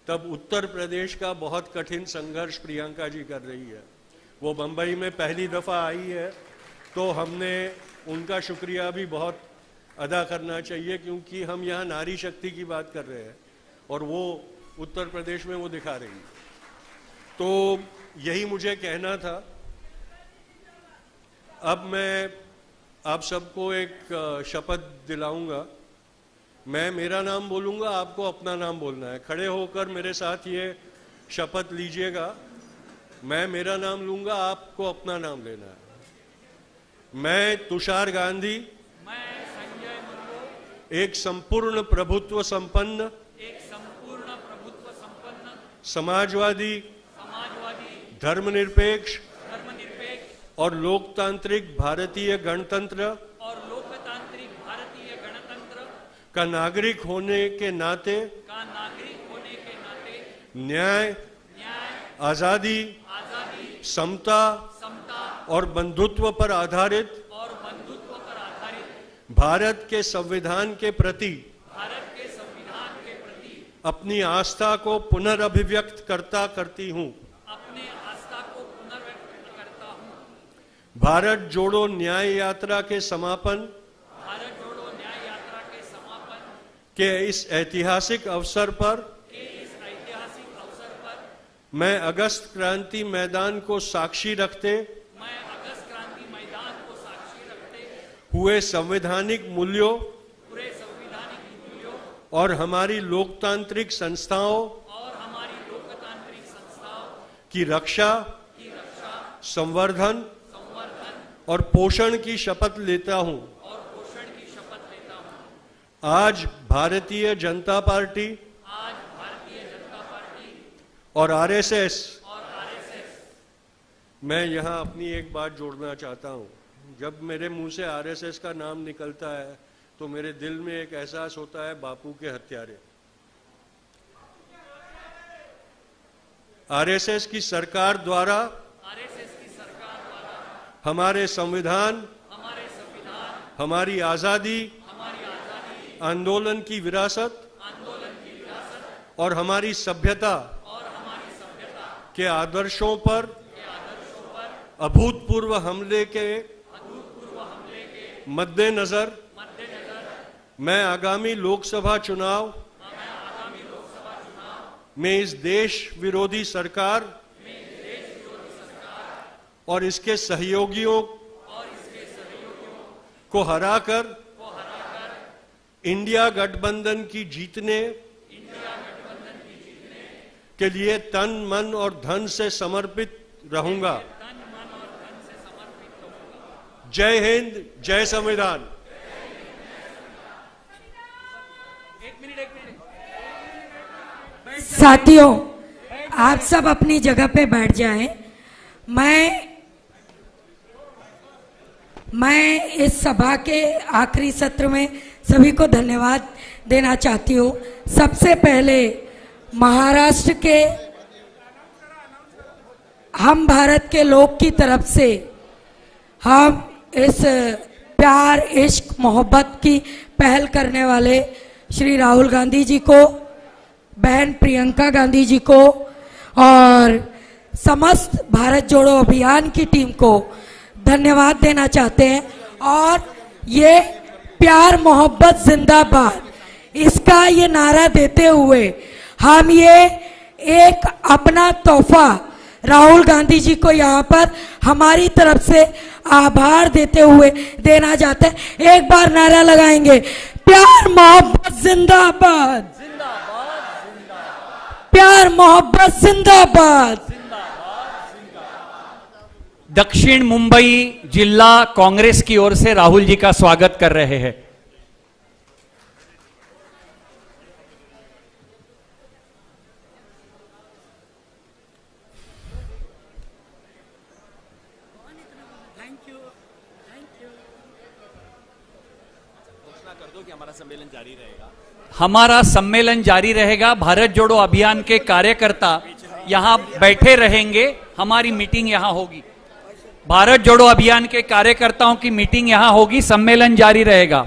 तब उत्तर प्रदेश का बहुत कठिन संघर्ष प्रियंका जी कर रही है। वो बंबई में पहली दफ़ा आई है, तो हमने उनका शुक्रिया भी बहुत अदा करना चाहिए, क्योंकि हम यहाँ नारी शक्ति की बात कर रहे हैं और वो उत्तर प्रदेश में वो दिखा रही है। तो यही मुझे कहना था। अब मैं आप सबको एक शपथ दिलाऊंगा। मैं मेरा नाम बोलूंगा, आपको अपना नाम बोलना है। खड़े होकर मेरे साथ ये शपथ लीजिएगा। मैं मेरा नाम लूंगा, आपको अपना नाम लेना है। मैं तुषार गांधी, मैं संजय मुर्मू, एक संपूर्ण प्रभुत्व संपन्न समाजवादी, धर्मनिरपेक्ष और लोकतांत्रिक भारतीय गणतंत्र का नागरिक होने के नाते न्याय, आजादी, समता और बंधुत्व पर आधारित भारत के संविधान के प्रति अपनी आस्था को पुनर्अभिव्यक्त करती हूं। भारत जोड़ो न्याय यात्रा के समापन के इस ऐतिहासिक अवसर पर मैं अगस्त क्रांति मैदान को साक्षी रखते हुए संवैधानिक मूल्यों और हमारी लोकतांत्रिक संस्थाओं की रक्षा, संवर्धन और पोषण की शपथ लेता हूं। आज भारतीय जनता पार्टी और आरएसएस, मैं यहां अपनी एक बात जोड़ना चाहता हूं। जब मेरे मुंह से आरएसएस का नाम निकलता है तो मेरे दिल में एक एहसास होता है बापू के हत्यारे। आरएसएस की सरकार द्वारा हमारे संविधान, हमारी आजादी, आंदोलन की विरासत और हमारी सभ्यता के आदर्शों पर अभूतपूर्व हमले के मद्देनजर मैं आगामी लोकसभा चुनाव में इस देश विरोधी सरकार और इसके सहयोगियों को हराकर इंडिया गठबंधन की जीतने के लिए तन, मन और धन से समर्पित रहूंगा। जय हिंद, जय संविधान। साथियों, आप सब अपनी जगह पे बैठ जाएं। मैं इस सभा के आखिरी सत्र में सभी को धन्यवाद देना चाहती हूँ। सबसे पहले महाराष्ट्र के हम भारत के लोग की तरफ से हम इस प्यार, इश्क, मोहब्बत की पहल करने वाले श्री राहुल गांधी जी को, बहन प्रियंका गांधी जी को और समस्त भारत जोड़ो अभियान की टीम को धन्यवाद देना चाहते हैं। और ये प्यार मोहब्बत जिंदाबाद, इसका ये नारा देते हुए हम ये एक अपना तोहफा राहुल गांधी जी को यहाँ पर हमारी तरफ से आभार देते हुए देना चाहते हैं। एक बार नारा लगाएंगे, प्यार मोहब्बत जिंदाबाद, प्यार मोहब्बत जिंदाबाद। दक्षिण मुंबई जिला कांग्रेस की ओर से राहुल जी का स्वागत कर रहे हैं। हमारा सम्मेलन जारी रहेगा। भारत जोड़ो अभियान के कार्यकर्ता यहां बैठे रहेंगे। हमारी मीटिंग यहां होगी। भारत जोड़ो अभियान के कार्यकर्ताओं की मीटिंग यहां होगी। सम्मेलन जारी रहेगा।